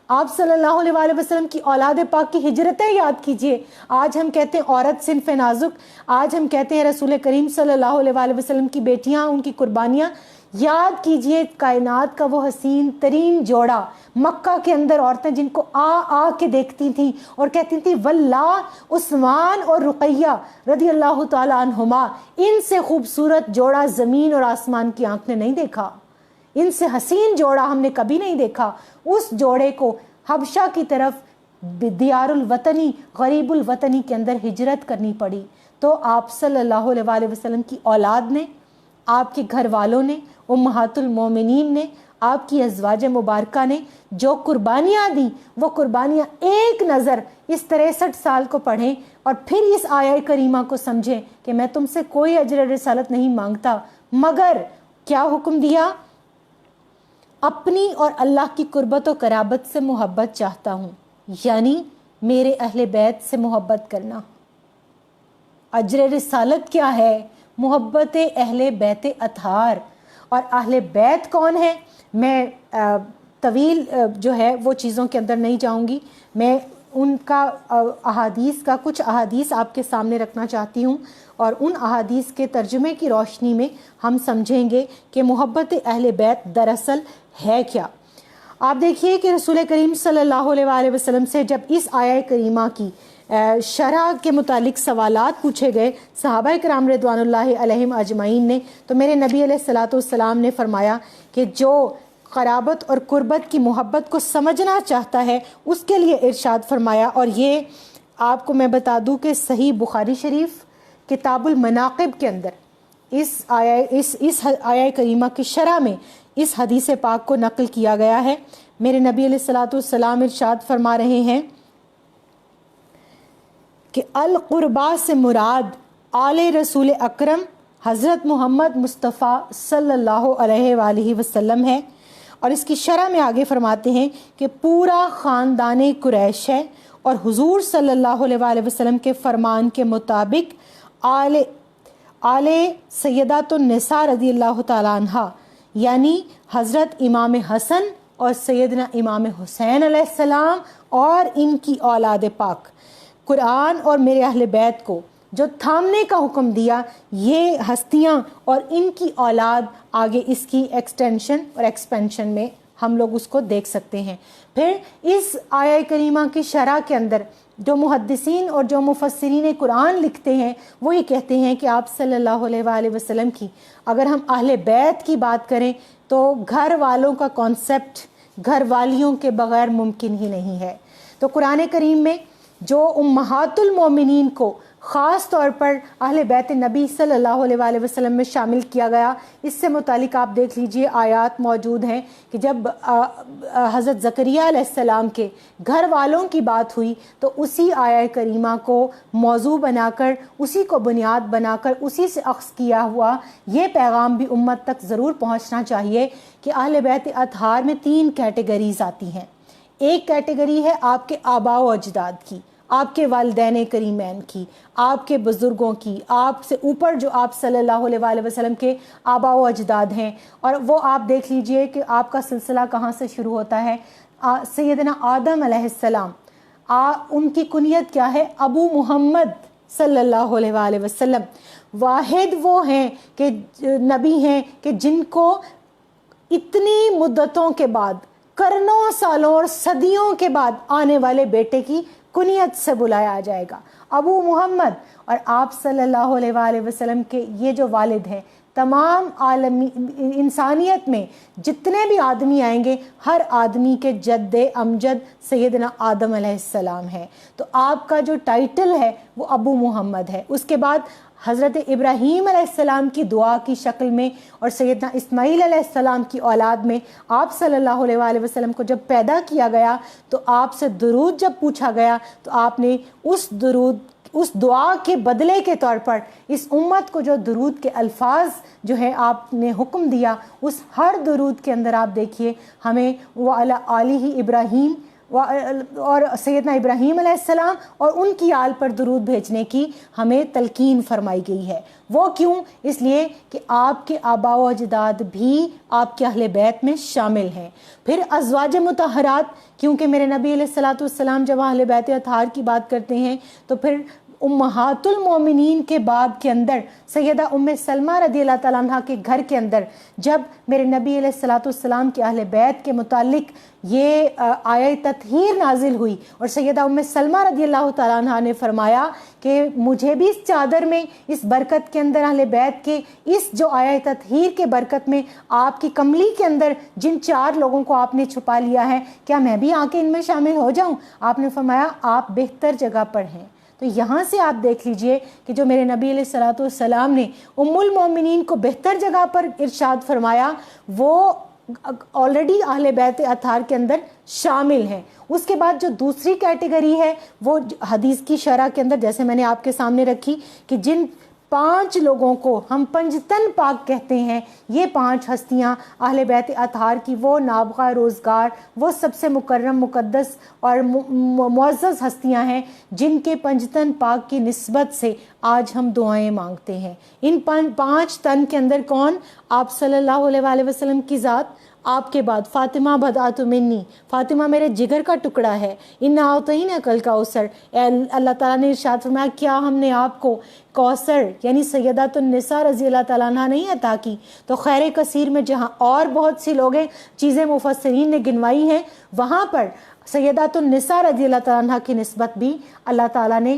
آپ صلی اللہ علیہ وآلہ وسلم کی اولاد پاک کی ہجرتیں یاد کیجئے. آج ہم کہتے ہیں عورت صنف نازک، آج ہم کہتے ہیں رسول کریم صلی اللہ علیہ وآلہ وسلم کی بیٹیاں، ان کی قربانیاں. یاد کیجئے کائنات کا وہ حسین ترین جوڑا، مکہ کے اندر عورتیں جن کو آ کے دیکھتی تھیں اور کہتی تھیں واللہ عثمان اور رقیہ رضی اللہ تعالی عنہما، ان سے خوبصورت جوڑا زمین اور آسمان کی آنکھ نے نہیں دیکھا، ان سے حسین جوڑا ہم نے کبھی نہیں دیکھا. اس جوڑے کو حبشہ کی طرف دیار الوطنی، غریب الوطنی کے اندر ہجرت کرنی پڑی. تو آپ صلی اللہ علیہ وآلہ وسلم کی اولاد نے، آپ کے گھر والوں نے، امہات المومنین نے، آپ کی ازواج مبارکہ نے جو قربانیاں دیں، وہ قربانیاں ایک نظر اس 63 سال کو پڑھیں اور پھر اس آیہ کریمہ کو سمجھیں کہ میں تم سے کوئی اجر رسالت نہیں مانگتا، مگر کیا حکم دیا؟ اپنی اور اللہ کی قربت و قرابت سے محبت چاہتا ہوں، یعنی میرے اہل بیت سے محبت کرنا. اجر رسالت کیا ہے؟ محبت اہل بیت اطہار. اور اہل بیت کون ہے؟ میں طویل جو ہے وہ چیزوں کے اندر نہیں جاؤں گی، میں ان کا احادیث کا کچھ احادیث آپ کے سامنے رکھنا چاہتی ہوں، اور ان احادیث کے ترجمے کی روشنی میں ہم سمجھیں گے کہ محبت اہل بیت دراصل ہے کیا. آپ دیکھیے کہ رسول کریم صلی اللہ علیہ وآلہ وسلم سے جب اس آیہ کریمہ کی شرح کے متعلق سوالات پوچھے گئے صحابہ کرام رضوان اللہ علیہم اجمعین نے، تو میرے نبی علیہ الصلوۃ والسلام نے فرمایا کہ جو قرابت اور قربت کی محبت کو سمجھنا چاہتا ہے اس کے لیے ارشاد فرمایا. اور یہ آپ کو میں بتا دوں کہ صحیح بخاری شریف کتاب المناقب کے اندر اس آیہ کریمہ کی شرح میں اس حدیث پاک کو نقل کیا گیا ہے. میرے نبی علیہ الصلوۃ والسلام ارشاد فرما رہے ہیں کہ القربا سے مراد آل رسول اکرم حضرت محمد مصطفیٰ صلی اللہ علیہ وآلہ وسلم ہے. اور اس کی شرح میں آگے فرماتے ہیں کہ پورا خاندان قریش ہے، اور حضور صلی اللہ علیہ وآلہ وسلم کے فرمان کے مطابق آل سیدات النساء رضی اللہ تعالی عنہ، یعنی حضرت امام حسن اور سیدنا امام حسین علیہ السلام اور ان کی اولاد پاک، قرآن اور میرے اہل بیت کو جو تھامنے کا حکم دیا، یہ ہستیاں اور ان کی اولاد آگے اس کی ایکسٹینشن اور ایکسپینشن میں ہم لوگ اس کو دیکھ سکتے ہیں۔ پھر اس آیہ کریمہ کی شرح کے اندر جو محدثین اور جو مفسرین قرآن لکھتے ہیں وہ یہ کہتے ہیں کہ آپ صلی اللہ علیہ وآلہ وسلم کی، اگر ہم اہل بیت کی بات کریں تو گھر والوں کا کانسیپٹ گھر والیوں کے بغیر ممکن ہی نہیں ہے۔ تو قرآن کریم میں جو امہات المومنین کو خاص طور پر اہل بیت نبی صلی اللہ علیہ وآلہ وسلم میں شامل کیا گیا، اس سے متعلق آپ دیکھ لیجئے آیات موجود ہیں کہ جب حضرت زکریا علیہ السلام کے گھر والوں کی بات ہوئی تو اسی آیہ کریمہ کو موضوع بنا کر، اسی کو بنیاد بنا کر، اسی سے اخذ کیا ہوا یہ پیغام بھی امت تک ضرور پہنچنا چاہیے کہ اہل بیت اطہار میں 3 کیٹیگریز آتی ہیں۔ ایک کیٹیگری ہے آپ کے آباء و اجداد کی، آپ کے والدین کریمین کی، آپ کے بزرگوں کی، آپ سے اوپر جو آپ صلی اللہ علیہ وآلہ وسلم کے آباء و اجداد ہیں، اور وہ آپ دیکھ لیجئے کہ آپ کا سلسلہ کہاں سے شروع ہوتا ہے۔ سیدنا آدم علیہ السلام، ان کی کنیت کیا ہے؟ ابو محمد صلی اللہ علیہ وآلہ وسلم۔ واحد وہ ہیں کہ نبی ہیں کہ جن کو اتنی مدتوں کے بعد، کرنوں سالوں اور صدیوں کے بعد آنے والے بیٹے کی کنیت سے بلایا جائے گا، ابو محمد۔ اور آپ صلی اللہ علیہ وآلہ وسلم کے یہ جو والد ہیں، تمام عالمی انسانیت میں جتنے بھی آدمی آئیں گے، ہر آدمی کے جد امجد سیدنا آدم علیہ السلام ہے۔ تو آپ کا جو ٹائٹل ہے وہ ابو محمد ہے۔ اس کے بعد حضرت ابراہیم علیہ السلام کی دعا کی شکل میں اور سیدنا اسماعیل علیہ السلام کی اولاد میں آپ صلی اللہ علیہ وآلہ وسلم کو جب پیدا کیا گیا تو آپ سے درود جب پوچھا گیا تو آپ نے اس دعا کے بدلے کے طور پر اس امت کو جو درود کے الفاظ جو ہے آپ نے حکم دیا، اس ہر درود کے اندر آپ دیکھیے ہمیں وعلی آلہ ابراہیم اور سیدنا ابراہیم علیہ السلام اور ان کی آل پر درود بھیجنے کی ہمیں تلقین فرمائی گئی ہے۔ وہ کیوں؟ اس لیے کہ آپ کے آباء و اجداد بھی آپ کے اہل بیت میں شامل ہیں۔ پھر ازواج مطہرات، کیونکہ میرے نبی علیہ الصلوۃ والسلام جب اہل بیت اطہار کی بات کرتے ہیں تو پھر امہات المومنین کے باب کے اندر سیدہ ام سلمہ رضی اللہ تعالیٰ عنہ کے گھر کے اندر جب میرے نبی علیہ الصلوۃ والسلام کے اہل بیت کے متعلق یہ آیہ تطہیر نازل ہوئی اور سیدہ ام سلمہ رضی اللہ تعالیٰ عنہ نے فرمایا کہ مجھے بھی اس چادر میں، اس برکت کے اندر، اہل بیت کے اس جو آیہ تطہیر کے برکت میں آپ کی کملی کے اندر جن 4 لوگوں کو آپ نے چھپا لیا ہے، کیا میں بھی آ کے ان میں شامل ہو جاؤں؟ آپ نے فرمایا آپ بہتر جگہ پر ہیں۔ تو یہاں سے آپ دیکھ لیجئے کہ جو میرے نبی علیہ الصلوۃ والسلام نے ام المومنین کو بہتر جگہ پر ارشاد فرمایا، وہ آلریڈی اہل بیت اطہار کے اندر شامل ہیں۔ اس کے بعد جو دوسری کیٹیگری ہے وہ حدیث کی شرح کے اندر جیسے میں نے آپ کے سامنے رکھی کہ جن 5 لوگوں کو ہم پنجتن پاک کہتے ہیں، یہ 5 ہستیاں اہل بیت اطہار کی وہ نابغہ روزگار، وہ سب سے مکرم، مقدس اور معزز ہستیاں ہیں جن کے پنجتن پاک کی نسبت سے آج ہم دعائیں مانگتے ہیں۔ ان 5 تن کے اندر کون؟ آپ صلی اللہ علیہ وآلہ وسلم کی ذات، آپ کے بعد فاطمہ بضعۃ منی، فاطمہ میرے جگر کا ٹکڑا ہے، انا اعطیناک الکوثر، اللہ تعالیٰ نے ارشاد فرمایا کیا ہم نے آپ کو کوثر یعنی سیدات النساء رضی اللہ تعالیٰ عنہ نہیں عطا کی؟ تو خیر کثیر میں جہاں اور بہت سی لوگیں چیزیں مفسرین نے گنوائی ہیں، وہاں پر سیدات النساء رضی اللہ تعالیٰ عنہ کی نسبت بھی اللہ تعالیٰ نے،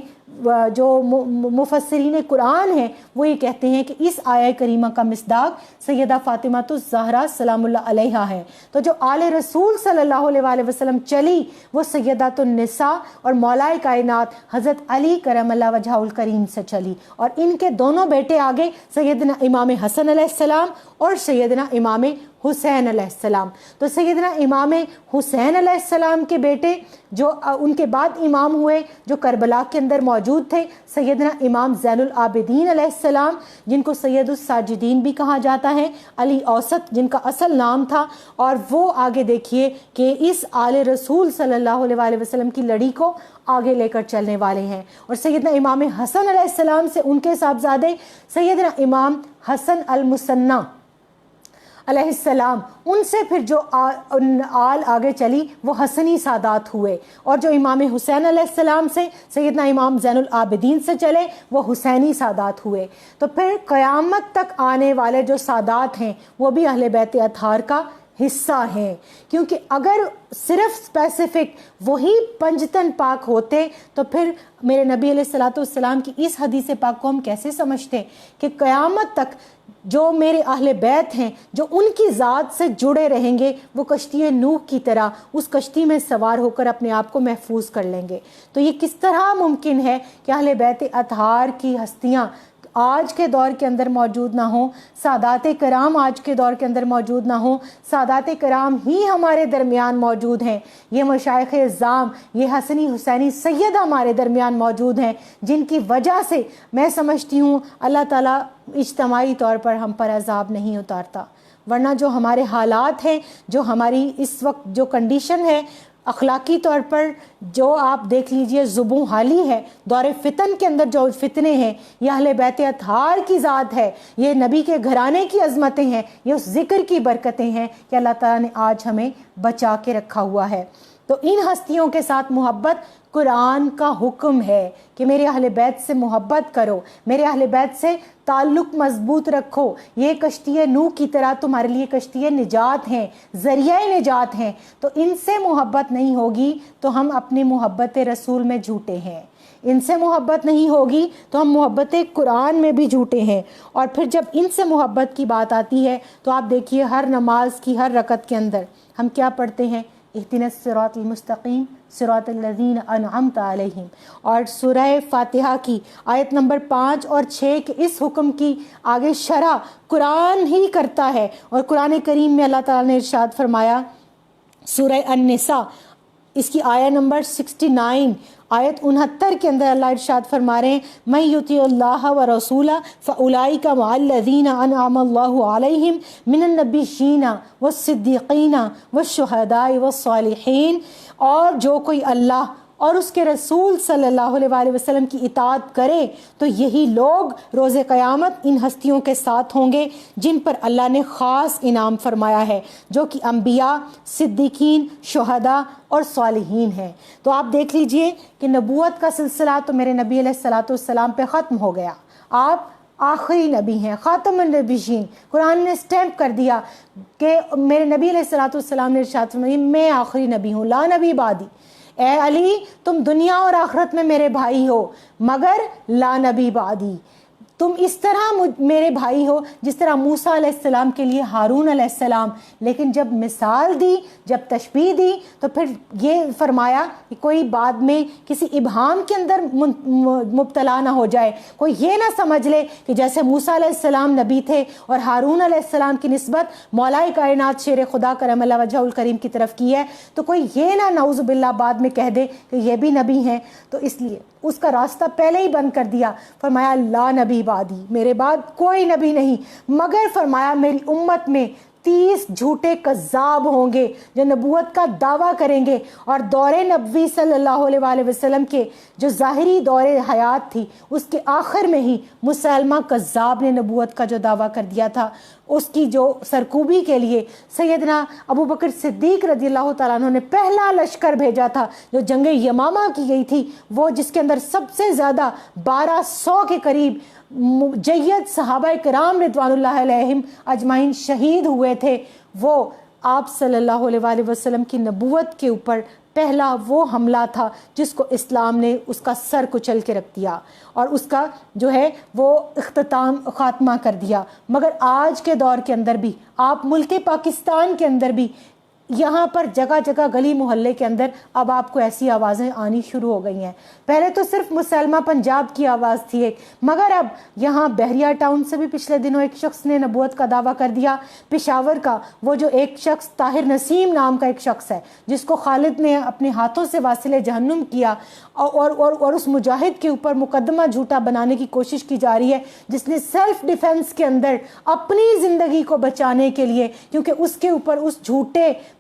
جو مفسرین قرآن ہیں وہ یہ کہتے ہیں کہ اس آیہ کریمہ کا مصداق سیدہ فاطمہ الزہرا سلام اللہ علیہا ہے۔ تو جو آل رسول صلی اللہ علیہ وآلہ وسلم چلی وہ سیدات النساء اور مولائے کائنات حضرت علی کرم اللہ وجہہ الکریم سے چلی، اور ان کے دونوں بیٹے آگے سیدنا امام حسن علیہ السلام اور سیدنا امام حسین علیہ السلام۔ تو سیدنا امام حسین علیہ السلام کے بیٹے جو ان کے بعد امام ہوئے جو کربلا کے اندر موجود تھے، سیدنا امام زین العابدین علیہ السلام جن کو سید الساجدین بھی کہا جاتا ہے، علی اوسط جن کا اصل نام تھا، اور وہ آگے دیکھیے کہ اس آل رسول صلی اللہ علیہ وآلہ وسلم کی لڑی کو آگے لے کر چلنے والے ہیں۔ اور سیدنا امام حسن علیہ السلام سے ان کے صاحبزادے سیدنا امام حسن المثنی علیہ السلام، ان سے پھر جو آل آگے چلی وہ حسنی سادات ہوئے، اور جو امام حسین علیہ السلام سے سیدنا امام زین العابدین سے چلے وہ حسینی سادات ہوئے۔ تو پھر قیامت تک آنے والے جو سادات ہیں وہ بھی اہل بیت اطہار کا حصہ ہیں، کیونکہ اگر صرف اسپیسیفک وہی پنجتن پاک ہوتے تو پھر میرے نبی علیہ الصلوۃ والسلام کی اس حدیث پاک کو ہم کیسے سمجھتے کہ قیامت تک جو میرے اہل بیت ہیں جو ان کی ذات سے جڑے رہیں گے وہ کشتی نوح کی طرح اس کشتی میں سوار ہو کر اپنے آپ کو محفوظ کر لیں گے۔ تو یہ کس طرح ممکن ہے کہ اہل بیت اطہار کی ہستیاں آج کے دور کے اندر موجود نہ ہوں، سادات کرام آج کے دور کے اندر موجود نہ ہوں، سادات کرام ہی ہمارے درمیان موجود ہیں، یہ مشائخ اعظام، یہ حسنی حسینی سید ہمارے درمیان موجود ہیں، جن کی وجہ سے میں سمجھتی ہوں اللہ تعالیٰ اجتماعی طور پر ہم پر عذاب نہیں اتارتا، ورنہ جو ہمارے حالات ہیں، جو ہماری اس وقت جو کنڈیشن ہے اخلاقی طور پر، جو آپ دیکھ لیجئے زبوں حالی ہے، دور فتن کے اندر جو فتنے ہیں یہ اہل بیت اطہار کی ذات ہے، یہ نبی کے گھرانے کی عظمتیں ہیں، یہ اس ذکر کی برکتیں ہیں کہ اللہ تعالیٰ نے آج ہمیں بچا کے رکھا ہوا ہے۔ تو ان ہستیوں کے ساتھ محبت قرآن کا حکم ہے کہ میرے اہل بیت سے محبت کرو، میرے اہل بیت سے تعلق مضبوط رکھو، یہ کشتی نوح کی طرح تمہارے لیے کشتی نجات ہیں، ذریعہ نجات ہیں۔ تو ان سے محبت نہیں ہوگی تو ہم اپنی محبت رسول میں جھوٹے ہیں، ان سے محبت نہیں ہوگی تو ہم محبت قرآن میں بھی جھوٹے ہیں۔ اور پھر جب ان سے محبت کی بات آتی ہے تو آپ دیکھیے ہر نماز کی ہر رکعت کے اندر ہم کیا پڑھتے ہیں؟ اہدنا الصراط المستقیم صراط الذین انعمت علیہم، اور سورہ فاتحہ کی آیت نمبر 5 اور 6 کے اس حکم کی آگے شرح قرآن ہی کرتا ہے، اور قرآن کریم میں اللہ تعالیٰ نے ارشاد فرمایا سورہ النساء اس کی آیت نمبر 69 آیت 69 کے اندر اللہ ارشاد فرما رہے ہیں من یطیع اللہ ورسولہ فاولئک مع الذین انعم اللہ علیہم من النبیین والصدیقین والشہداء والصالحین، اور جو کوئی اللہ اور اس کے رسول صلی اللہ علیہ وآلہ وسلم کی اطاعت کرے تو یہی لوگ روز قیامت ان ہستیوں کے ساتھ ہوں گے جن پر اللہ نے خاص انعام فرمایا ہے، جو کہ انبیاء، صدیقین، شہداء اور صالحین ہیں۔ تو آپ دیکھ لیجئے کہ نبوت کا سلسلہ تو میرے نبی علیہ الصلوۃ والسلام پہ ختم ہو گیا، آپ آخری نبی ہیں، خاتم النبیین، قرآن نے اسٹیمپ کر دیا کہ میرے نبی علیہ الصلوۃ والسلام نے ارشاد فرمایا میں آخری نبی ہوں، لا نبی بعدی، اے علی تم دنیا اور آخرت میں میرے بھائی ہو مگر لا نبی بعدی، تم اس طرح میرے بھائی ہو جس طرح موسیٰ علیہ السلام کے لیے ہارون علیہ السلام، لیکن جب مثال دی، جب تشبیہ دی تو پھر یہ فرمایا کہ کوئی بعد میں کسی ابہام کے اندر مبتلا نہ ہو جائے، کوئی یہ نہ سمجھ لے کہ جیسے موسیٰ علیہ السلام نبی تھے اور ہارون علیہ السلام کی نسبت مولا کائنات شیر خدا کرم اللہ وجہہ الکریم کی طرف کی ہے، تو کوئی یہ نہ نعوذ باللہ بعد میں کہہ دے کہ یہ بھی نبی ہیں۔ تو اس لیے اس کا راستہ پہلے ہی بند کر دیا، فرمایا لا نبی بعدی، میرے بعد کوئی نبی نہیں، مگر فرمایا میری امت میں 30 جھوٹے کذاب ہوں گے جو نبوت کا دعویٰ کریں گے، اور دور نبوی صلی اللہ علیہ وآلہ وسلم کے جو ظاہری دور حیات تھی اس کے آخر میں ہی مسلمہ کذاب نے نبوت کا جو دعویٰ کر دیا تھا، اس کی جو سرکوبی کے لیے سیدنا ابو بکر صدیق رضی اللہ تعالیٰ عنہ نے پہلا لشکر بھیجا تھا جو جنگ یمامہ کی گئی تھی، وہ جس کے اندر سب سے زیادہ 1200 کے قریب جید صحابہ کرام رضوان اللہ علیہم اجمعین شہید ہوئے تھے، وہ آپ صلی اللہ علیہ وآلہ وسلم کی نبوت کے اوپر پہلا وہ حملہ تھا جس کو اسلام نے اس کا سر کچل کے رکھ دیا اور اس کا جو ہے وہ اختتام خاتمہ کر دیا۔ مگر آج کے دور کے اندر بھی آپ ملک پاکستان کے اندر بھی یہاں پر جگہ جگہ گلی محلے کے اندر اب آپ کو ایسی آوازیں آنی شروع ہو گئی ہیں۔ پہلے تو صرف مسلمہ پنجاب کی آواز تھی ایک، مگر اب یہاں بحریہ ٹاؤن سے بھی پچھلے دنوں ایک شخص نے نبوت کا دعویٰ کر دیا، پشاور کا وہ جو ایک شخص طاہر نسیم نام کا ایک شخص ہے جس کو خالد نے اپنے ہاتھوں سے واصل جہنم کیا، اور اس مجاہد کے اوپر مقدمہ جھوٹا بنانے کی کوشش کی جا رہی ہے جس نے سیلف ڈیفنس کے اندر اپنی زندگی کو بچانے کے لیے، کیونکہ اس کے اوپر اس جھوٹے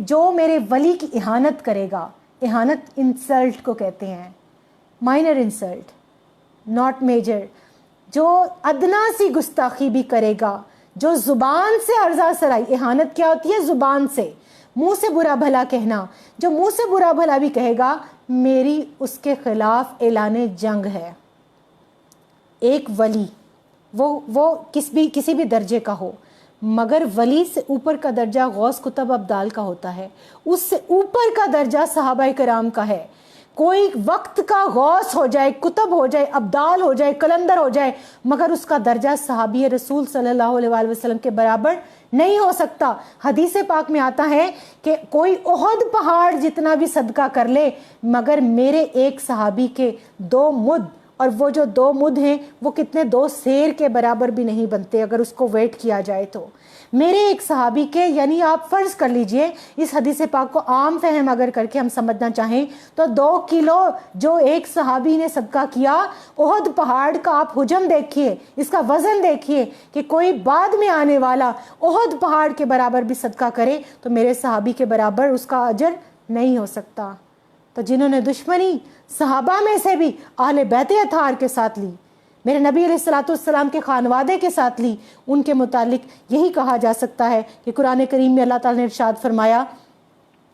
جو میرے ولی کی اہانت کرے گا، اہانت انسلٹ کو کہتے ہیں، مائنر انسلٹ ناٹ میجر، جو ادنا سی گستاخی بھی کرے گا، جو زبان سے عرضہ سرائی، اہانت کیا ہوتی ہے؟ زبان سے، منہ سے برا بھلا کہنا، جو منہ سے برا بھلا بھی کہے گا میری اس کے خلاف اعلان جنگ ہے۔ ایک ولی وہ کسی بھی درجے کا ہو، مگر ولی سے اوپر کا درجہ غوث قطب ابدال کا ہوتا ہے، اس سے اوپر کا درجہ صحابہ کرام کا ہے۔ کوئی وقت کا غوث ہو جائے، قطب ہو جائے، ابدال ہو جائے، قلندر ہو جائے، مگر اس کا درجہ صحابی رسول صلی اللہ علیہ وآلہ وسلم کے برابر نہیں ہو سکتا۔ حدیث پاک میں آتا ہے کہ کوئی احد پہاڑ جتنا بھی صدقہ کر لے مگر میرے ایک صحابی کے 2 مد، اور وہ جو 2 مد ہیں وہ کتنے 2 سیر کے برابر بھی نہیں بنتے اگر اس کو ویٹ کیا جائے تو۔ میرے ایک صحابی کے، یعنی آپ فرض کر لیجئے اس حدیث پاک کو عام فہم اگر کر کے ہم سمجھنا چاہیں تو 2 کلو جو ایک صحابی نے صدقہ کیا، احد پہاڑ کا آپ حجم دیکھیے، اس کا وزن دیکھیے کہ کوئی بعد میں آنے والا احد پہاڑ کے برابر بھی صدقہ کرے تو میرے صحابی کے برابر اس کا اجر نہیں ہو سکتا۔ تو جنہوں نے دشمنی صحابہ میں سے بھی اہل بیت اطہار کے ساتھ لی، میرے نبی علیہ السلام کے خانوادے کے ساتھ لی، ان کے متعلق یہی کہا جا سکتا ہے کہ قرآن کریم میں اللہ تعالیٰ نے ارشاد فرمایا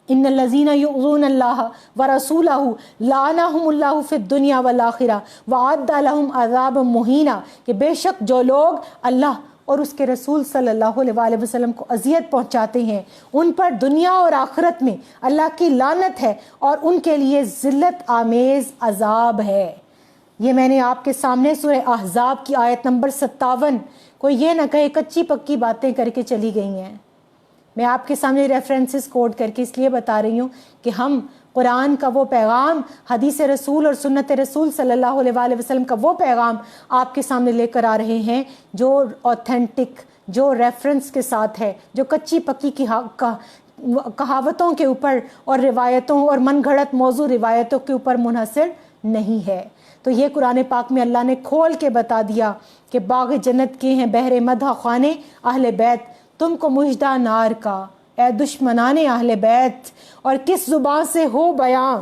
ان الذین یؤذون اللہ ورسولہ لعنہم اللہ فی الدنیا والآخرہ وأعد لہم عذابا مہینا، کہ بے شک جو لوگ اللہ اور اس کے رسول صلی اللہ علیہ وآلہ وسلم کو اذیت پہنچاتے ہیں ان پر دنیا اور آخرت میں اللہ کی لعنت ہے اور ان کے لیے ذلت آمیز عذاب ہے۔ یہ میں نے آپ کے سامنے سورہ احزاب کی آیت نمبر 57، کوئی یہ نہ کہے کچی پکی باتیں کر کے چلی گئی ہیں۔ میں آپ کے سامنے ریفرنسز کوٹ کر کے اس لیے بتا رہی ہوں کہ ہم قرآن کا وہ پیغام، حدیث رسول اور سنت رسول صلی اللہ علیہ وآلہ وسلم کا وہ پیغام آپ کے سامنے لے کر آ رہے ہیں جو اوتھینٹک، جو ریفرنس کے ساتھ ہے، جو کچی پکی کی کہاوتوں کے اوپر اور روایتوں اور من گھڑت موضوع روایتوں کے اوپر منحصر نہیں ہے۔ تو یہ قرآن پاک میں اللہ نے کھول کے بتا دیا کہ باغ جنت کے ہیں بحر مدح خانے اہل بیت، تم کو مژدہ نار کا اے دشمنان اہل بیت۔ اور کس زبان سے ہو بیان،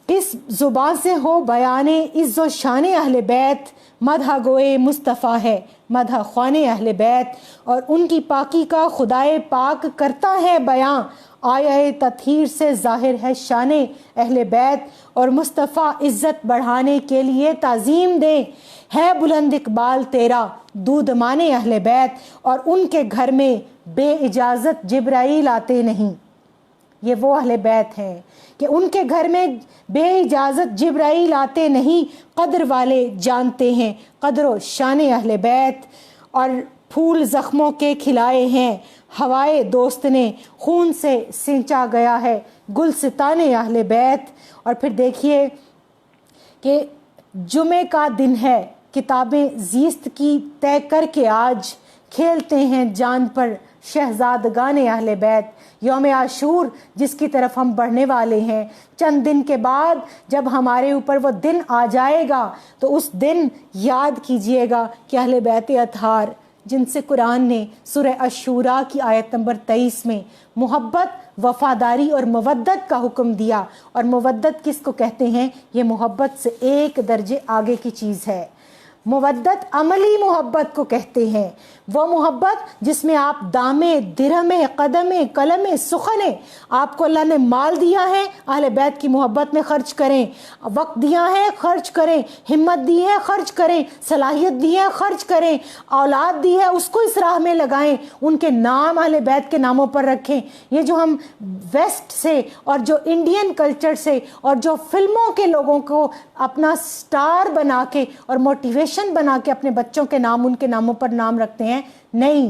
کس زبان سے ہو بیان عز و شان اہل بیت، مدح گوئے مصطفیٰ ہے مدح خوان اہل بیت، اور ان کی پاکی کا خدائے پاک کرتا ہے بیان، آیا تطہیر سے ظاہر ہے شان اہل بیت، اور مصطفیٰ عزت بڑھانے کے لیے تعظیم دیں، ہے بلند اقبال تیرا دودھ مانے اہل بیت، اور ان کے گھر میں بے اجازت جبرائیل آتے نہیں۔ یہ وہ اہل بیت ہیں کہ ان کے گھر میں بے اجازت جبرائیل آتے نہیں، قدر والے جانتے ہیں قدر و شان اہل بیت، اور پھول زخموں کے کھلائے ہیں ہوائے دوست نے، خون سے سینچا گیا ہے گلستان اہل بیت۔ اور پھر دیکھیے کہ جمعے کا دن ہے، کتابیں زیست کی طے کر کے آج کھیلتے ہیں جان پر شہزادگان اہل بیت۔ یوم عاشور جس کی طرف ہم بڑھنے والے ہیں، چند دن کے بعد جب ہمارے اوپر وہ دن آ جائے گا تو اس دن یاد کیجئے گا کہ اہل بیت اطہار جن سے قرآن نے سورہ الشورى کی آیت نمبر 23 میں محبت، وفاداری اور مودت کا حکم دیا، اور مودت کس کو کہتے ہیں؟ یہ محبت سے ایک درجے آگے کی چیز ہے۔ مودت عملی محبت کو کہتے ہیں، وہ محبت جس میں آپ دامے، درہمے، قدمے، قلمے، سخنے، آپ کو اللہ نے مال دیا ہے اہل بیت کی محبت میں خرچ کریں، وقت دیا ہے خرچ کریں، ہمت دی ہے خرچ کریں، صلاحیت دی ہے خرچ کریں، اولاد دی ہے اس کو اس راہ میں لگائیں، ان کے نام اہل بیت کے ناموں پر رکھیں۔ یہ جو ہم ویسٹ سے اور جو انڈین کلچر سے اور جو فلموں کے لوگوں کو اپنا سٹار بنا کے اور موٹیویشن بنا کے اپنے بچوں کے نام ان کے ناموں پر نام رکھتے ہیں، نہیں،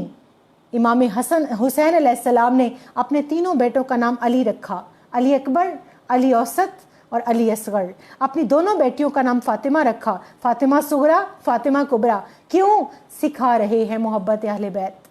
امام حسین علیہ السلام نے اپنے تینوں بیٹوں کا نام علی رکھا، علی اکبر، علی اوسط اور علی اصغر۔ اپنی دونوں بیٹیوں کا نام فاطمہ رکھا، فاطمہ صغریٰ، فاطمہ کبریٰ۔ کیوں؟ سکھا رہے ہیں محبت اہل بیت،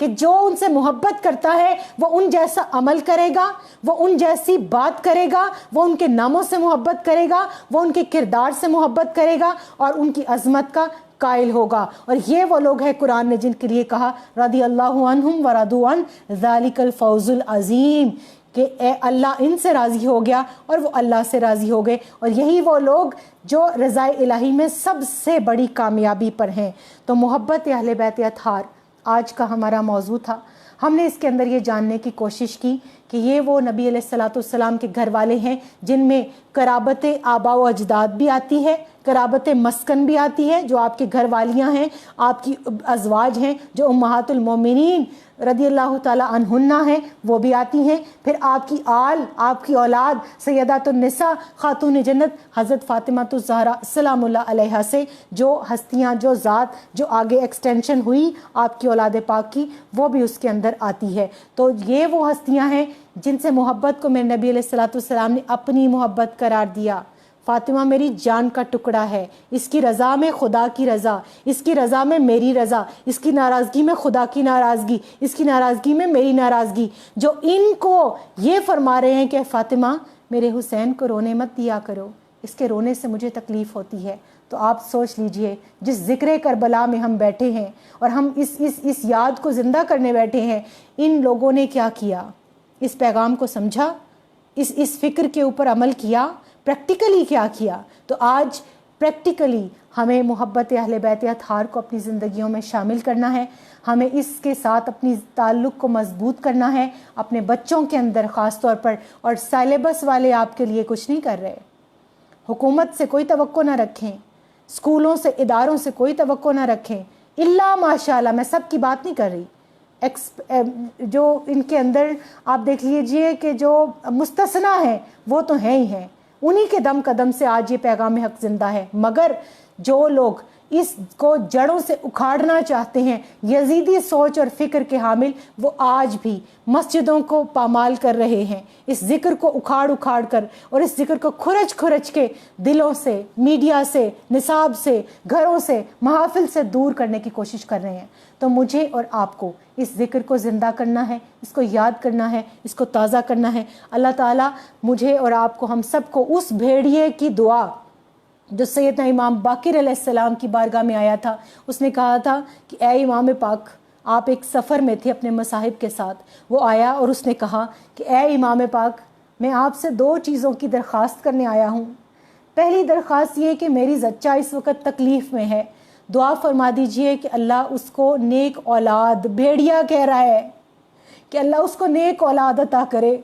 کہ جو ان سے محبت کرتا ہے وہ ان جیسا عمل کرے گا، وہ ان جیسی بات کرے گا، وہ ان کے ناموں سے محبت کرے گا، وہ ان کے کردار سے محبت کرے گا اور ان کی عظمت کا قائل ہوگا۔ اور یہ وہ لوگ ہیں قرآن نے جن کے لیے کہا رضی اللہ عنہم ورضوا عنہ ذالک الفوز العظیم، کہ اے اللہ ان سے راضی ہو گیا اور وہ اللہ سے راضی ہو گئے، اور یہی وہ لوگ جو رضا الہی میں سب سے بڑی کامیابی پر ہیں۔ تو محبت اہل بیت اطہار آج کا ہمارا موضوع تھا۔ ہم نے اس کے اندر یہ جاننے کی کوشش کی کہ یہ وہ نبی علیہ الصلوۃ والسلام کے گھر والے ہیں جن میں قرابت آبا و اجداد بھی آتی ہے، قرابت مسکن بھی آتی ہے، جو آپ کی گھر والیاں ہیں، آپ کی ازواج ہیں جو امہات المومنین رضی اللہ تعالیٰ عنہن ہیں، وہ بھی آتی ہیں۔ پھر آپ کی آل، آپ کی اولاد سیدات النساء خاتون جنت حضرت فاطمہ الزہرا سلام اللہ علیہا سے جو ہستیاں، جو ذات جو آگے ایکسٹینشن ہوئی آپ کی اولاد پاک کی، وہ بھی اس کے اندر آتی ہے۔ تو یہ وہ ہستیاں ہیں جن سے محبت کو میرے نبی علیہ الصلوۃ والسلام نے اپنی محبت قرار دیا۔ فاطمہ میری جان کا ٹکڑا ہے، اس کی رضا میں خدا کی رضا، اس کی رضا میں میری رضا، اس کی ناراضگی میں خدا کی ناراضگی، اس کی ناراضگی میں میری ناراضگی۔ جو ان کو یہ فرما رہے ہیں کہ فاطمہ میرے حسین کو رونے مت دیا کرو، اس کے رونے سے مجھے تکلیف ہوتی ہے، تو آپ سوچ لیجئے جس ذکر کربلا میں ہم بیٹھے ہیں اور ہم اس یاد کو زندہ کرنے بیٹھے ہیں، ان لوگوں نے کیا کیا؟ اس پیغام کو سمجھا، اس فکر کے اوپر عمل کیا، پریکٹیکلی کیا کیا؟ تو آج پریکٹیکلی ہمیں محبت اہل بیت اطہار کو اپنی زندگیوں میں شامل کرنا ہے، ہمیں اس کے ساتھ اپنی تعلق کو مضبوط کرنا ہے اپنے بچوں کے اندر خاص طور پر۔ اور سیلیبس والے آپ کے لیے کچھ نہیں کر رہے، حکومت سے کوئی توقع نہ رکھیں، اسکولوں سے اداروں سے کوئی توقع نہ رکھیں، الا ماشاء اللہ، میں سب کی بات نہیں کر رہی، جو ان کے اندر آپ دیکھ لیجئے کہ جو مستثنا ہیں وہ تو ہیں ہی ہیں، انہی کے دم قدم سے آج یہ پیغام حق زندہ ہے۔ مگر جو لوگ اس کو جڑوں سے اکھاڑنا چاہتے ہیں، یزیدی سوچ اور فکر کے حامل، وہ آج بھی مسجدوں کو پامال کر رہے ہیں، اس ذکر کو اکھاڑ کر اور اس ذکر کو کھرچ کے دلوں سے، میڈیا سے، نصاب سے، گھروں سے، محافل سے دور کرنے کی کوشش کر رہے ہیں۔ تو مجھے اور آپ کو اس ذکر کو زندہ کرنا ہے، اس کو یاد کرنا ہے، اس کو تازہ کرنا ہے۔ اللہ تعالیٰ مجھے اور آپ کو، ہم سب کو اس بھیڑیے کی دعا جو سیدنا امام باقر علیہ السلام کی بارگاہ میں آیا تھا، اس نے کہا تھا کہ اے امام پاک، آپ ایک سفر میں تھے اپنے مصاحب کے ساتھ، وہ آیا اور اس نے کہا کہ اے امام پاک، میں آپ سے 2 چیزوں کی درخواست کرنے آیا ہوں۔ پہلی درخواست یہ کہ میری زچہ اس وقت تکلیف میں ہے، دعا فرما دیجئے کہ اللہ اس کو نیک اولاد، بھیڑیا کہہ رہا ہے کہ اللہ اس کو نیک اولاد عطا کرے۔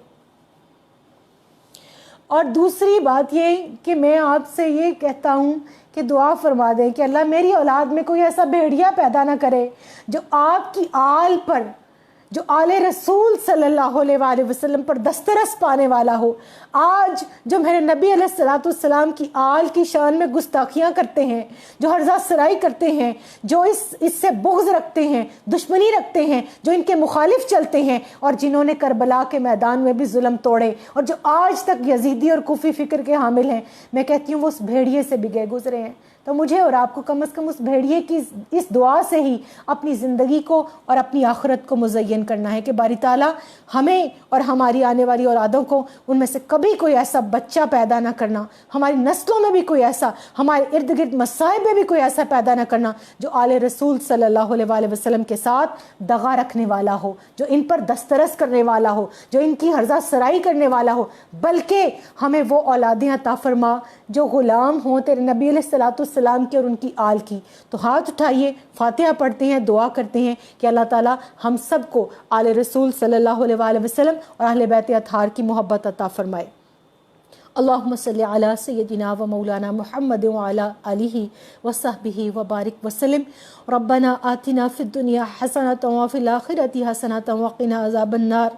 اور دوسری بات یہ کہ میں آپ سے یہ کہتا ہوں کہ دعا فرما دیں کہ اللہ میری اولاد میں کوئی ایسا بھیڑیا پیدا نہ کرے جو آپ کی آل پر، جو آل رسول صلی اللہ علیہ وآلہ وسلم پر دسترس پانے والا ہو۔ آج جو میرے نبی علیہ الصلوۃ والسلام کی آل کی شان میں گستاخیاں کرتے ہیں، جو ہرزہ سرائی کرتے ہیں، جو اس سے بغض رکھتے ہیں، دشمنی رکھتے ہیں، جو ان کے مخالف چلتے ہیں، اور جنہوں نے کربلا کے میدان میں بھی ظلم توڑے، اور جو آج تک یزیدی اور کوفی فکر کے حامل ہیں، میں کہتی ہوں وہ اس بھیڑیے سے بھی گئے گزرے ہیں۔ تو مجھے اور آپ کو کم از کم اس بھیڑیے کی اس دعا سے ہی اپنی زندگی کو اور اپنی آخرت کو مزین کرنا ہے کہ باری تعالیٰ ہمیں اور ہماری آنے والی اولادوں کو ان میں سے کبھی کوئی ایسا بچہ پیدا نہ کرنا، ہماری نسلوں میں بھی کوئی ایسا، ہمارے ارد گرد مصائب میں بھی کوئی ایسا پیدا نہ کرنا جو آل رسول صلی اللہ علیہ وآلہ وسلم کے ساتھ دغا رکھنے والا ہو، جو ان پر دسترس کرنے والا ہو، جو ان کی ہرزہ سرائی کرنے والا ہو، بلکہ ہمیں وہ اولادیں عطا فرما جو غلام ہوں تیرے نبی علیہ الصلوۃ والسلام کی اور ان کی آل کی۔ تو ہاتھ اٹھائیے، فاتحہ پڑھتے ہیں، دعا کرتے ہیں کہ اللہ تعالیٰ ہم سب کو آل رسول صلی اللہ علیہ وآلہ وسلم اور اہل بیت اطہار کی محبت عطا فرمائے۔ اللہم صلی علی سیدنا و مولانا محمد وعلی آلہ وصحبہ وبارک وسلم۔ ربنا آتنا فی الدنیا حسنۃ وفی الآخرۃ حسنۃ وقنا عذاب النار۔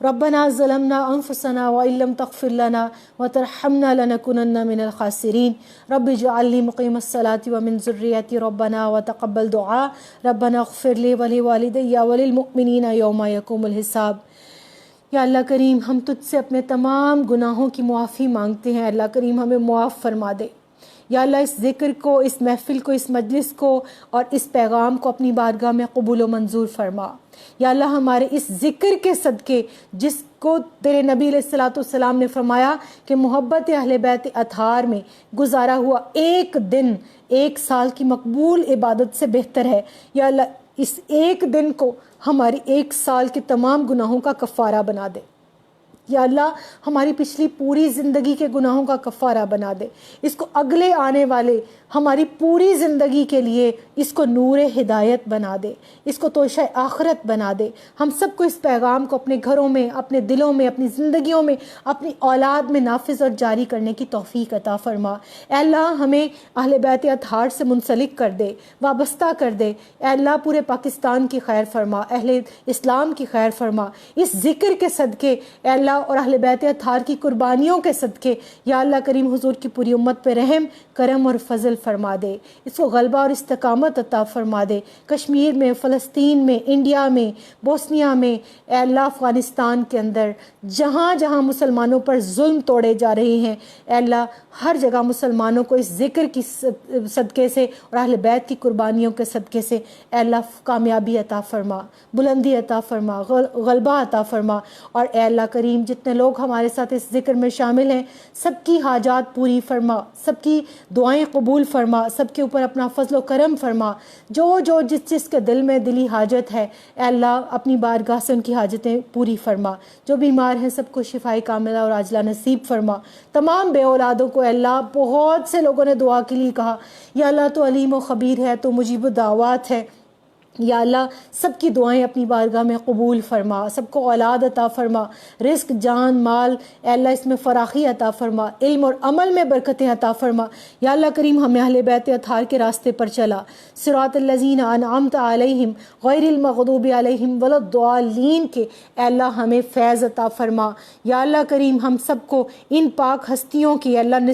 ربنا ظلمنا انفسنا وان لم تغفر لنا وترحمنا لنکونن من الخاسرین۔ رب اجعل لی مقیم الصلاۃ ومن ذریتی ربنا وتقبل دعاء۔ ربنا اغفر لی ولوالدی وللمؤمنین یوم یقوم الحساب۔ یا اللہ کریم، ہم تجھ سے اپنے تمام گناہوں کی معافی مانگتے ہیں، اللہ کریم ہمیں معاف فرما دے۔ یا اللہ اس ذکر کو، اس محفل کو، اس مجلس کو اور اس پیغام کو اپنی بارگاہ میں قبول و منظور فرما۔ یا اللہ ہمارے اس ذکر کے صدقے، جس کو تیرے نبی علیہ الصلوۃ والسلام نے فرمایا کہ محبت اہل بیت اطہار میں گزارا ہوا ایک دن 1 سال کی مقبول عبادت سے بہتر ہے، یا اللہ اس ایک دن کو ہماری 1 سال کے تمام گناہوں کا کفارہ بنا دے۔ یا اللہ ہماری پچھلی پوری زندگی کے گناہوں کا کفارہ بنا دے، اس کو اگلے آنے والے ہماری پوری زندگی کے لیے اس کو نور ہدایت بنا دے، اس کو توشہ آخرت بنا دے۔ ہم سب کو اس پیغام کو اپنے گھروں میں، اپنے دلوں میں، اپنی زندگیوں میں، اپنی اولاد میں نافذ اور جاری کرنے کی توفیق عطا فرما۔ اے اللہ ہمیں اہل بیت اطہار سے منسلک کر دے، وابستہ کر دے۔ اے اللہ پورے پاکستان کی خیر فرما، اہل اسلام کی خیر فرما۔ اس ذکر کے صدقے اے اللہ اور اہل بیت اطہار کی قربانیوں کے صدقے یا اللہ کریم حضور کی پوری امت پہ رحم، کرم اور فضل فرما دے، اس کو غلبہ اور استقامت عطا فرما دے۔ کشمیر میں، فلسطین میں، انڈیا میں، بوسنیا میں، اے اللہ افغانستان کے اندر جہاں جہاں مسلمانوں پر ظلم توڑے جا رہے ہیں، اے اللہ ہر جگہ مسلمانوں کو اس ذکر کی صدقے سے اور اہل بیت کی قربانیوں کے صدقے سے اے اللہ کامیابی عطا فرما، بلندی عطا فرما، غلبہ عطا فرما۔ اور اے اللہ کریم جتنے لوگ ہمارے ساتھ اس ذکر میں شامل ہیں سب کی حاجات پوری فرما، سب کی دعائیں قبول فرما، سب کے اوپر اپنا فضل و کرم فرما۔ جو جس کے دل میں دلی حاجت ہے اے اللہ اپنی بارگاہ سے ان کی حاجتیں پوری فرما۔ جو بیمار ہیں سب کو شفائے کاملہ اور عاجلہ نصیب فرما۔ تمام بے اولادوں کو اے اللہ، بہت سے لوگوں نے دعا کے لیے کہا یا اللہ تو علیم و خبیر ہے، تو مجیب دعوات ہے، یا اللہ سب کی دعائیں اپنی بارگاہ میں قبول فرما، سب کو اولاد عطا فرما، رزق، جان، مال اے اللہ اس میں فراخی عطا فرما، علم اور عمل میں برکتیں عطا فرما۔ یا اللہ کریم ہمیں اہل بیت اطہار کے راستے پر چلا، صراط الذین انعمت علیہم غیر المغضوب علیہم ولا الضالین کے اے اللہ ہمیں فیض عطا فرما۔ یا اللہ کریم ہم سب کو ان پاک ہستیوں کی اے اللہ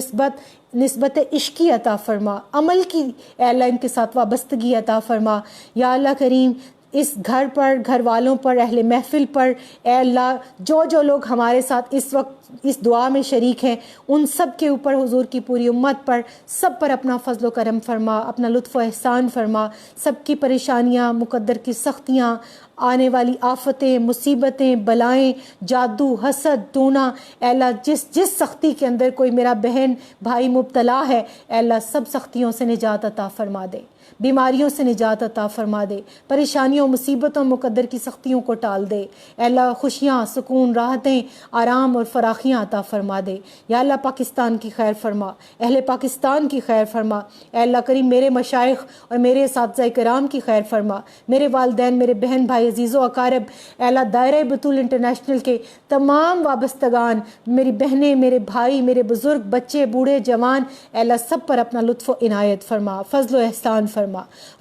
نسبت عشقی عطا فرما، عمل کی اے اللہ ان کے ساتھ وابستگی عطا فرما۔ یا اللہ کریم اس گھر پر، گھر والوں پر، اہل محفل پر اے اللہ جو لوگ ہمارے ساتھ اس وقت اس دعا میں شریک ہیں ان سب کے اوپر، حضور کی پوری امت پر، سب پر اپنا فضل و کرم فرما، اپنا لطف و احسان فرما۔ سب کی پریشانیاں، مقدر کی سختیاں، آنے والی آفتیں، مصیبتیں، بلائیں، جادو، حسد، ٹونا اے اللہ جس سختی کے اندر کوئی میرا بہن بھائی مبتلا ہے اے اللہ سب سختیوں سے نجات عطا فرما دے، بیماریوں سے نجات عطا فرما دے، پریشانیوں، مصیبتوں، مقدر کی سختیوں کو ٹال دے اے اللہ، خوشیاں، سکون، راحتیں، آرام اور فراخیاں عطا فرما دے۔ یا اللہ پاکستان کی خیر فرما، اہل پاکستان کی خیر فرما۔ اے اللہ کریم میرے مشائخ اور میرے اساتذہ کرام کی خیر فرما، میرے والدین، میرے بہن بھائی، عزیز و اقارب اے اللہ دائرہ بطول انٹرنیشنل کے تمام وابستگان، میری بہنیں، میرے بھائی، میرے بزرگ، بچے، بوڑھے، جوان اے اللہ سب پر اپنا لطف و عنایت فرما، فضل و احسان فرما۔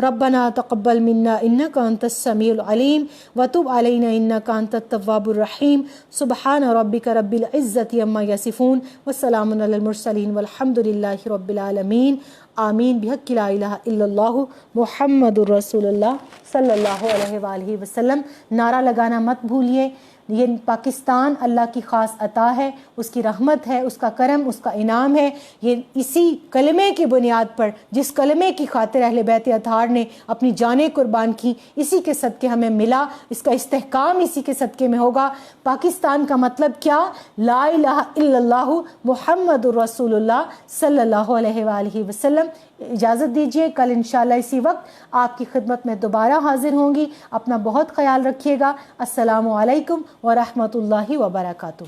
ربنا تقبل منا انک انت السمیع العلیم وتب علینا انک انت التواب الرحیم۔ سبحان ربک رب العزت عما یصفون وسلام علی المرسلین والحمد للہ رب العالمین۔ آمین بحق لا الہ الا اللہ محمد الرسول اللہ صلی اللہ علیہ وآلہ وسلم۔ نعرہ لگانا مت بھولیے، یہ پاکستان اللہ کی خاص عطا ہے، اس کی رحمت ہے، اس کا کرم، اس کا انعام ہے۔ یہ اسی کلمے کی بنیاد پر، جس کلمے کی خاطر اہل بیت اطہار نے اپنی جانیں قربان کی، اسی کے صدقے ہمیں ملا، اس کا استحکام اسی کے صدقے میں ہوگا۔ پاکستان کا مطلب کیا؟ لا الہ الا اللہ محمد الرسول اللہ صلی اللہ علیہ وآلہ وسلم۔ اجازت دیجیے، کل انشاءاللہ اسی وقت آپ کی خدمت میں دوبارہ حاضر ہوں گی۔ اپنا بہت خیال رکھیے گا۔ السلام علیکم ورحمۃ اللہ وبرکاتہ۔